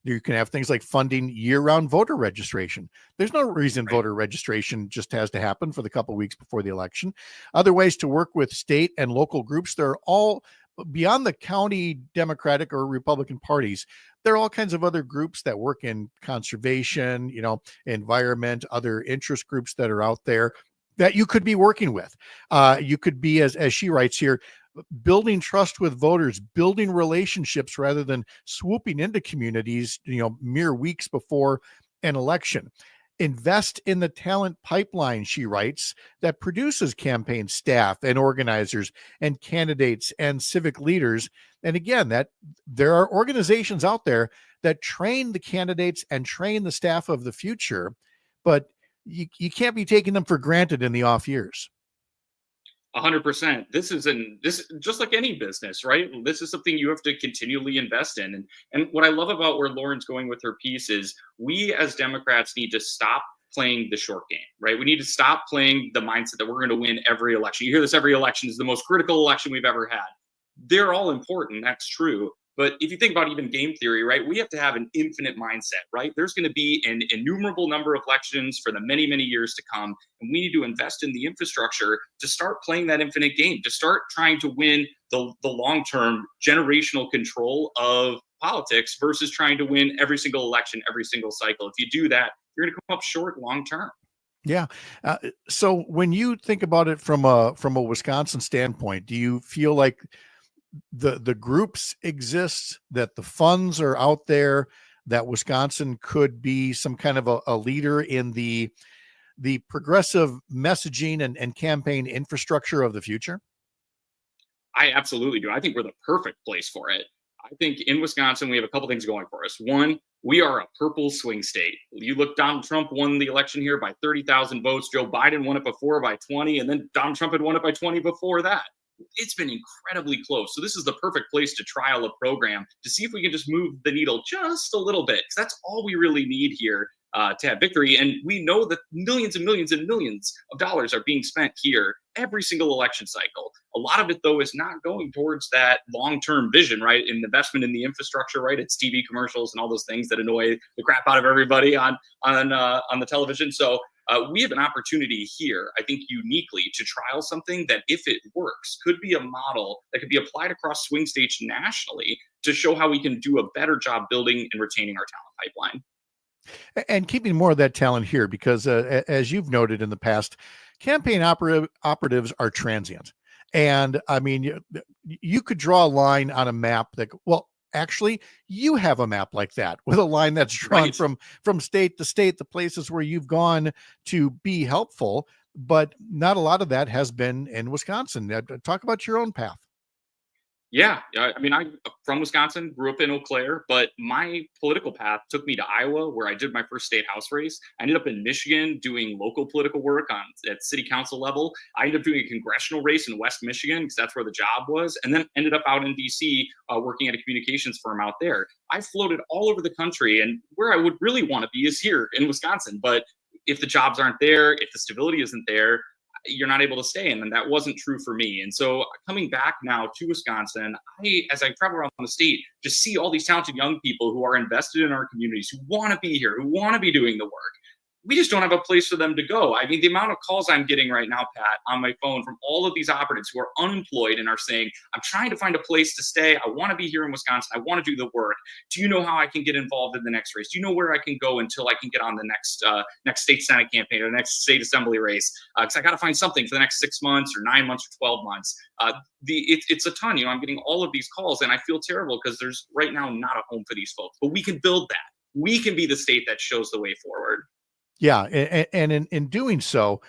you can have things like funding year-round voter registration. There's no reason voter registration just has to happen for the couple of weeks before the election. Other ways to work with state and local groups, they're all beyond the county Democratic or Republican parties. There are all kinds of other groups that work in conservation, environment, other interest groups that are out there that you could be working with. You could be, as she writes here, building trust with voters, building relationships rather than swooping into communities, mere weeks before an election. Invest in the talent pipeline, she writes, that produces campaign staff and organizers and candidates and civic leaders. And again, that there are organizations out there that train the candidates and train the staff of the future, but you can't be taking them for granted in the off years. 100%. This is just like any business, right? This is something you have to continually invest in. And what I love about where Lauren's going with her piece is, we as Democrats need to stop playing the short game, right? We need to stop playing the mindset that we're going to win every election. You hear this, every election is the most critical election we've ever had. They're all important. That's true. But if you think about even game theory, right, we have to have an infinite mindset, right? There's going to be an innumerable number of elections for the many, many years to come. And we need to invest in the infrastructure to start playing that infinite game, to start trying to win the long-term generational control of politics versus trying to win every single election, every single cycle. If you do that, you're going to come up short long-term. Yeah. So when you think about it from a Wisconsin standpoint, do you feel like the groups exist, that the funds are out there, that Wisconsin could be some kind of a leader in the progressive messaging and campaign infrastructure of the future? I absolutely do. I think we're the perfect place for it. I think in Wisconsin, we have a couple things going for us. One, We are a purple swing state. You look, Donald Trump won the election here by 30,000 votes. Joe Biden won it before by 20, and then Donald Trump had won it by 20 before that. It's been incredibly close. So this is the perfect place to trial a program to see if we can just move the needle just a little bit, because that's all we really need here to have victory. And we know that millions and millions and millions of dollars are being spent here every single election cycle. A lot of it, though, is not going towards that long-term vision, right? In investment in the infrastructure, right? It's TV commercials and all those things that annoy the crap out of everybody on the television. So we have an opportunity here, I think, uniquely to trial something that, if it works, could be a model that could be applied across swing states nationally to show how we can do a better job building and retaining our talent pipeline. And keeping more of that talent here, because as you've noted in the past, campaign operatives are transient. And I mean, you could draw a line on a map that, well, actually, you have a map like that with a line that's drawn from state to state, the places where you've gone to be helpful, but not a lot of that has been in Wisconsin. Talk about your own path. Yeah, I mean, I'm from Wisconsin, grew up in Eau Claire, but my political path took me to Iowa, where I did my first state house race. I ended up in Michigan doing local political work at city council level. I ended up doing a congressional race in West Michigan because that's where the job was, and then ended up out in D.C. Working at a communications firm out there. I floated all over the country, and where I would really want to be is here in Wisconsin. But if the jobs aren't there, if the stability isn't there, you're not able to stay in. And that wasn't true for me. And so coming back now to Wisconsin, as I travel around the state, just see all these talented young people who are invested in our communities, who want to be here, who want to be doing the work. We just don't have a place for them to go. I mean, the amount of calls I'm getting right now, Pat, on my phone from all of these operatives who are unemployed and are saying, I'm trying to find a place to stay. I want to be here in Wisconsin. I want to do the work. Do you know how I can get involved in the next race? Do you know where I can go until I can get on the next state Senate campaign or the next state assembly race? Because I got to find something for the next 6 months or 9 months or 12 months. It's a ton. I'm getting all of these calls, and I feel terrible because there's right now not a home for these folks. But we can build that. We can be the state that shows the way forward. Yeah, and in doing so,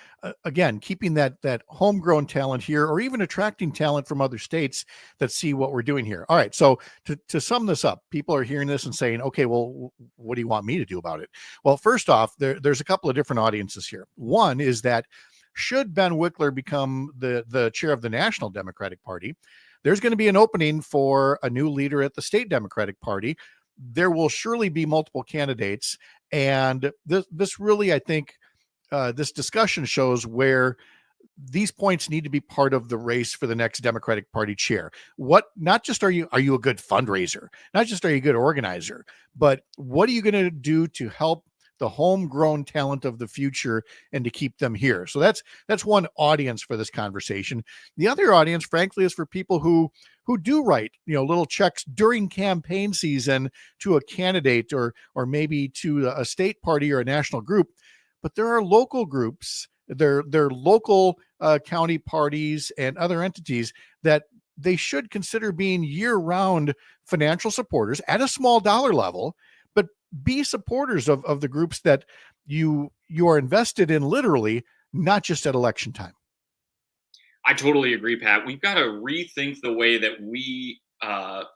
again, keeping that homegrown talent here, or even attracting talent from other states that see what we're doing here. All right, so to sum this up, people are hearing this and saying, okay, well, what do you want me to do about it? Well, first off, there's a couple of different audiences here. One is that should Ben Wickler become the chair of the National Democratic Party, there's going to be an opening for a new leader at the state Democratic Party. There will surely be multiple candidates. And this really, I think, this discussion shows where these points need to be part of the race for the next Democratic Party chair. Not just are you a good fundraiser, not just are you a good organizer, but what are you going to do to help the homegrown talent of the future and to keep them here? So that's one audience for this conversation. The other audience, frankly, is for people who do write, little checks during campaign season to a candidate or maybe to a state party or a national group. But there are local groups, they're local county parties and other entities that they should consider being year-round financial supporters at a small dollar level, but be supporters of the groups that you are invested in, literally, not just at election time. I totally agree, Pat. We've got to rethink the way that we,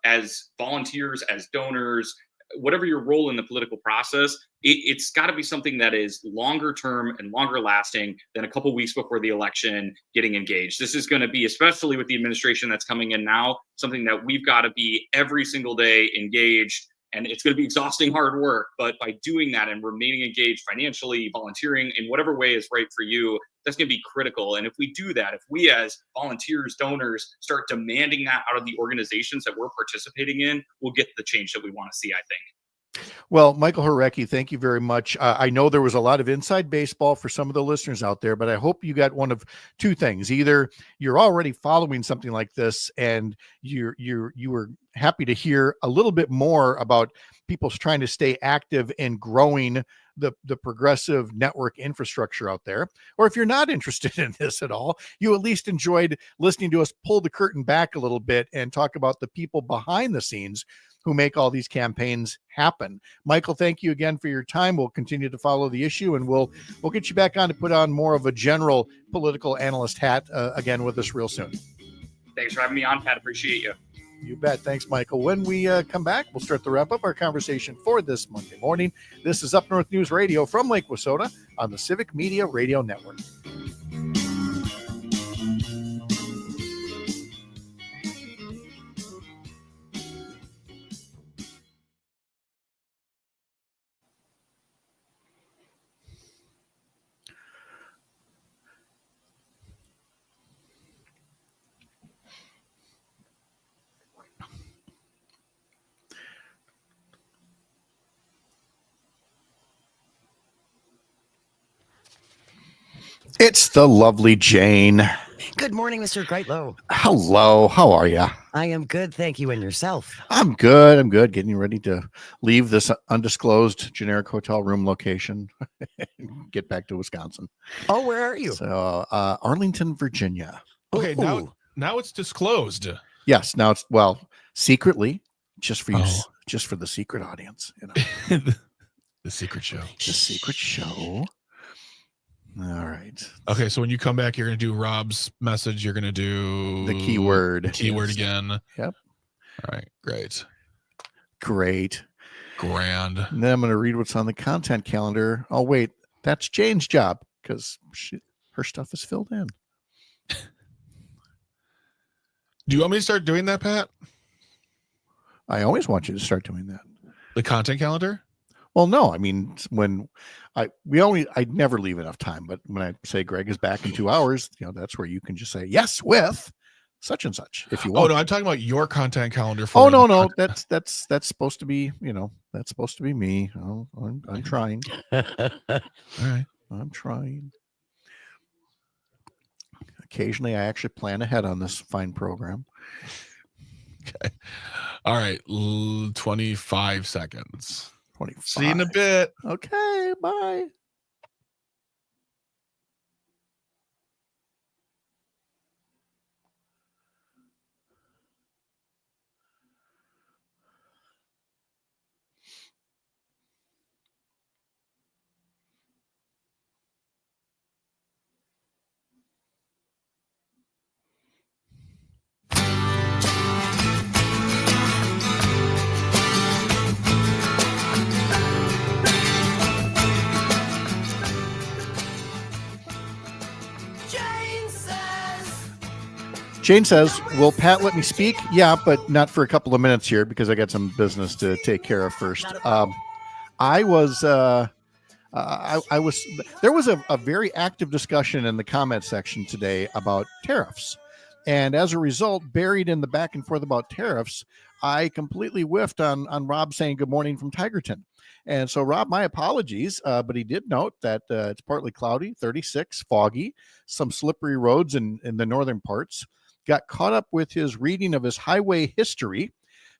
as volunteers, as donors, whatever your role in the political process, it's got to be something that is longer term and longer lasting than a couple weeks before the election getting engaged. This is going to be, especially with the administration that's coming in now, something that we've got to be every single day engaged. And it's going to be exhausting, hard work. But by doing that and remaining engaged financially, volunteering in whatever way is right for you, that's going to be critical. And if we do that, if we as volunteers, donors, start demanding that out of the organizations that we're participating in, we'll get the change that we want to see, I think. Well, Michael Horecki, thank you very much. I know there was a lot of inside baseball for some of the listeners out there, but I hope you got one of two things. Either you're already following something like this and you were happy to hear a little bit more about people trying to stay active in growing the progressive network infrastructure out there. Or if you're not interested in this at all, you at least enjoyed listening to us pull the curtain back a little bit and talk about the people behind the scenes who make all these campaigns happen. Michael, thank you again for your time. We'll continue to follow the issue, and we'll get you back on to put on more of a general political analyst hat again with us real soon. Thanks for having me on, Pat. Appreciate you. You bet. Thanks, Michael. When we come back, we'll start to wrap up our conversation for this Monday morning. This is Up North News Radio from Lake Wissota on the Civic Media Radio Network. It's the lovely Jane. Good morning, Mr. Greatlow. Hello. How are you? I am good, thank you. And yourself? I'm good. I'm good. Getting ready to leave this undisclosed generic hotel room location and get back to Wisconsin. Oh, where are you? So, Arlington, Virginia. Okay, now it's disclosed. Yes, now it's secretly, just for you, just for the secret audience. The secret show. The secret show. All right. Okay, so when you come back, you're going to do Rob's message. You're going to do the keyword. Keyword again. Yep. All right. Great. Grand. And then I'm going to read what's on the content calendar. Oh, wait. That's Jane's job because her stuff is filled in. Do you want me to start doing that, Pat? I always want you to start doing that. The content calendar? Well, no. I mean, when I never leave enough time, but when I say Greg is back in 2 hours, that's where you can just say yes with such and such if you want. Oh no, I'm talking about your content calendar. For no, that's supposed to be that's supposed to be me. Oh, I'm trying. All right, I'm trying. Occasionally, I actually plan ahead on this fine program. Okay. All right. 25 seconds. 25. See you in a bit. Okay. Bye. Jane says, will Pat let me speak? Yeah, but not for a couple of minutes here because I got some business to take care of first. There was a very active discussion in the comment section today about tariffs. And as a result, buried in the back and forth about tariffs, I completely whiffed on Rob saying good morning from Tigerton. And so, Rob, my apologies, but he did note that it's partly cloudy, 36, foggy, some slippery roads in the northern parts. Got caught up with his reading of his highway history.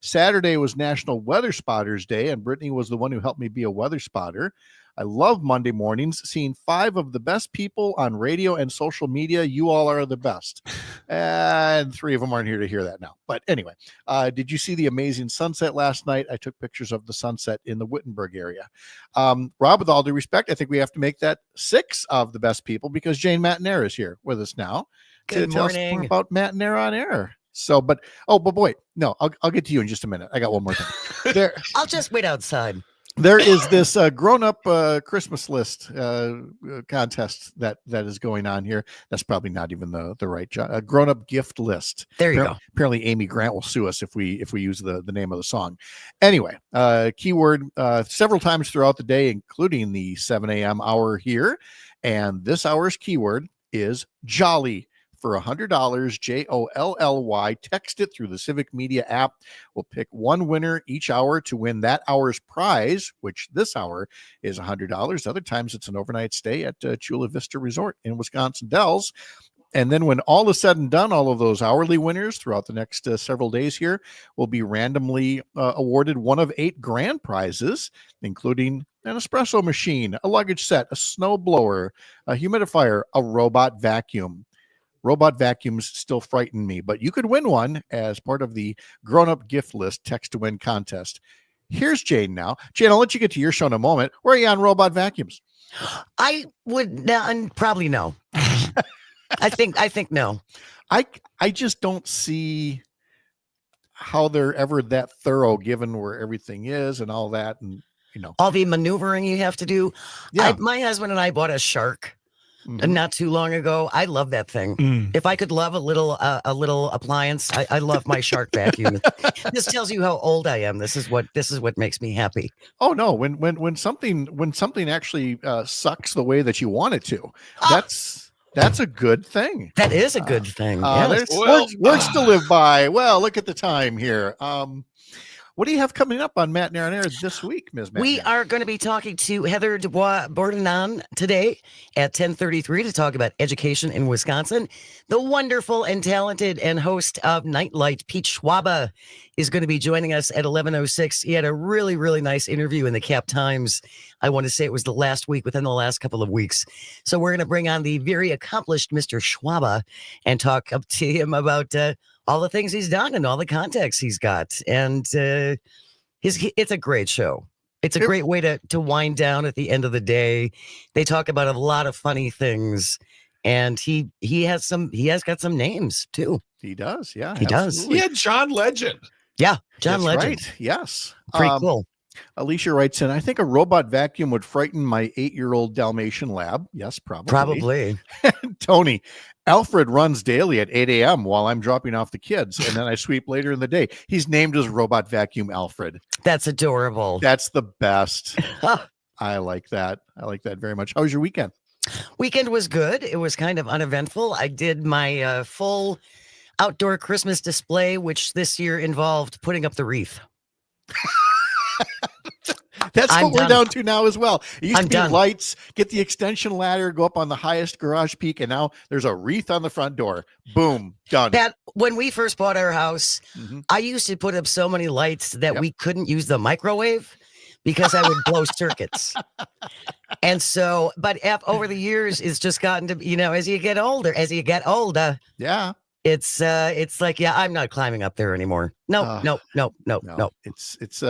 Saturday was National Weather Spotters Day, and Brittney was the one who helped me be a weather spotter. I love Monday mornings, seeing 5 of the best people on radio and social media. You all are the best. And 3 of them aren't here to hear that now. But anyway, did you see the amazing sunset last night? I took pictures of the sunset in the Wittenberg area. Rob, with all due respect, I think we have to make that 6 of the best people because Jane Matenaer is here with us now. Good tell us more about Matenaer on air. So, but boy, no, I'll get to you in just a minute. I got one more thing. There, I'll just wait outside. There is this grown-up Christmas list contest that is going on here. That's probably not even the right job. Grown-up gift list. There you go. Apparently, Amy Grant will sue us if we use the name of the song. Anyway, keyword several times throughout the day, including the 7 a.m. hour here, and this hour's keyword is jolly. For $100, JOLLY. Text it through the Civic Media app. We'll pick one winner each hour to win that hour's prize, which this hour is $100. Other times it's an overnight stay at Chula Vista Resort in Wisconsin Dells. And then when all is said and done, all of those hourly winners throughout the next several days here will be randomly awarded one of 8 grand prizes, including an espresso machine, a luggage set, a snow blower, a humidifier, a robot vacuum. Robot vacuums still frighten me, but you could win one as part of the grown-up gift list text to win contest. Here's Jane now. Jane, I'll let you get to your show in a moment. Where are you on robot vacuums? I would probably no. I think no. I just don't see. how they're ever that thorough given where everything is and all that. And, all the maneuvering you have to do. Yeah. My husband and I bought a Shark not too long ago. I love that thing. If I could love a little appliance, I love my Shark vacuum. This tells you how old I am. This is what makes me happy. Oh no, when something actually sucks the way that you want it to, that's a good thing. That is a good thing. Yes. There's words to live by. Well, look at the time here. What do you have coming up on Matenaer on Air this week, Ms. Matenaer? We are going to be talking to Heather Dubois-Bourdinon today at 10:33 to talk about education in Wisconsin. The wonderful and talented and host of Nightlight, Pete Schwabe, is going to be joining us at 11:06. He had a really, really nice interview in the Cap Times. I want to say it was the last week, within the last couple of weeks. So we're going to bring on the very accomplished Mr. Schwabe and talk up to him about all the things he's done and all the contacts he's got. And it's a great show. It's a great way to wind down at the end of the day. They talk about a lot of funny things, and he has got some names too. He does, yeah. He does. He had John Legend. Yeah, John That's Legend. right. Yes. Pretty cool. Alicia writes in, I think a robot vacuum would frighten my 8-year-old Dalmatian lab. Yes, probably. Probably. Tony, Alfred runs daily at 8 a.m. while I'm dropping off the kids, and then I sweep later in the day. He's named his robot vacuum Alfred. That's adorable. That's the best. I like that. I like that very much. How was your weekend? Weekend was good. It was kind of uneventful. I did my full outdoor Christmas display, which this year involved putting up the wreath. That's I'm what we're done. down to now as well. It used I'm to be done. lights, get the extension ladder, go up on the highest garage peak, and now there's a wreath on the front door. Boom, done. That when we first bought our house, I used to put up so many lights that we couldn't use the microwave because I would blow circuits. And so, but over the years, it's just gotten to, as you get older, yeah. It's like, yeah, I'm not climbing up there anymore. No. It's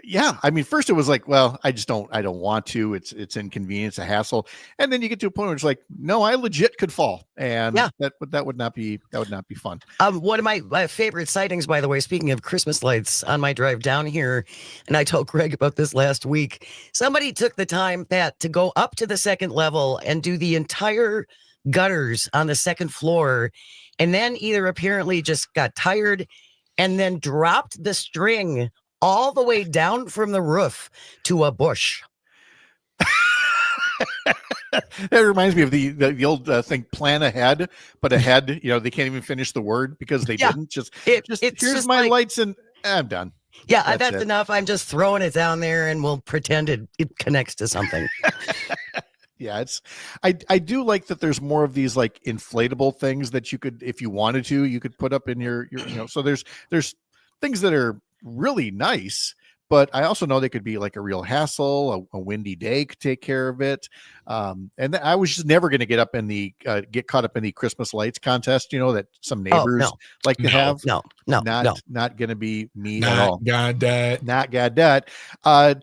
yeah. I mean, first it was like, well, I don't want to. It's inconvenient, it's a hassle. And then you get to a point where it's like, no, I legit could fall. And that would not be fun. One of my favorite sightings, by the way, speaking of Christmas lights on my drive down here, and I told Greg about this last week, somebody took the time, Pat, to go up to the second level and do the entire gutters on the second floor, and then either apparently just got tired and then dropped the string all the way down from the roof to a bush. That reminds me of the old thing, plan ahead, but ahead, they can't even finish the word because they didn't. It's here's my lights and I'm done. Yeah, that's enough. I'm just throwing it down there and we'll pretend it connects to something. Yeah, I do like that there's more of these like inflatable things that you could, if you wanted to, you could put up in your so there's things that are really nice, but I also know they could be like a real hassle. A windy day could take care of it. And I was just never going to get caught up in the Christmas lights contest, that some neighbors like to have. Not going to be me at all. Not got that.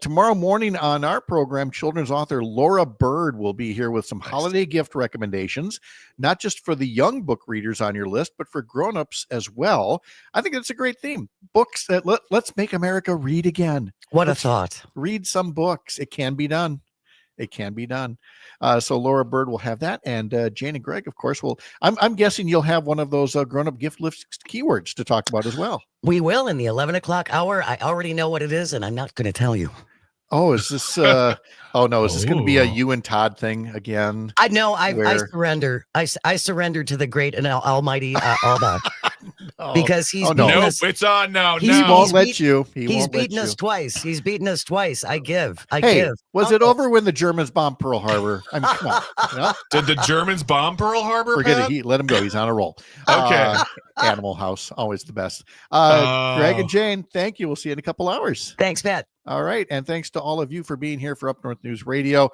Tomorrow morning on our program, children's author Laura Bird will be here with some holiday gift recommendations, not just for the young book readers on your list, but for grownups as well. I think that's a great theme. Books that let's make America read again. What a thought. Read some books. It can be done. It can be done. So Laura Bird will have that. And Jane and Greg, of course, will. I'm guessing you'll have one of those grown-up gift list keywords to talk about as well. We will in the 11 o'clock hour. I already know what it is, and I'm not going to tell you. Oh, is this? Is this going to be a you and Todd thing again? I know. I surrender. I surrender to the great and almighty Bach. Because he's it's on now. He won't let you. He's beaten us twice. He's beaten us twice. I give. Was it over when the Germans bombed Pearl Harbor? I mean, come on. Did the Germans bomb Pearl Harbor? Forget it. Let him go. He's on a roll. Okay. Animal House, always the best. Greg and Jane, thank you. We'll see you in a couple hours. Thanks, Matt. All right. And thanks to all of you for being here for Up North News Radio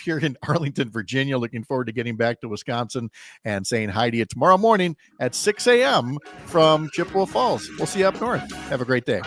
here in Arlington, Virginia. Looking forward to getting back to Wisconsin and saying hi to you tomorrow morning at 6 a.m. from Chippewa Falls. We'll see you up north. Have a great day.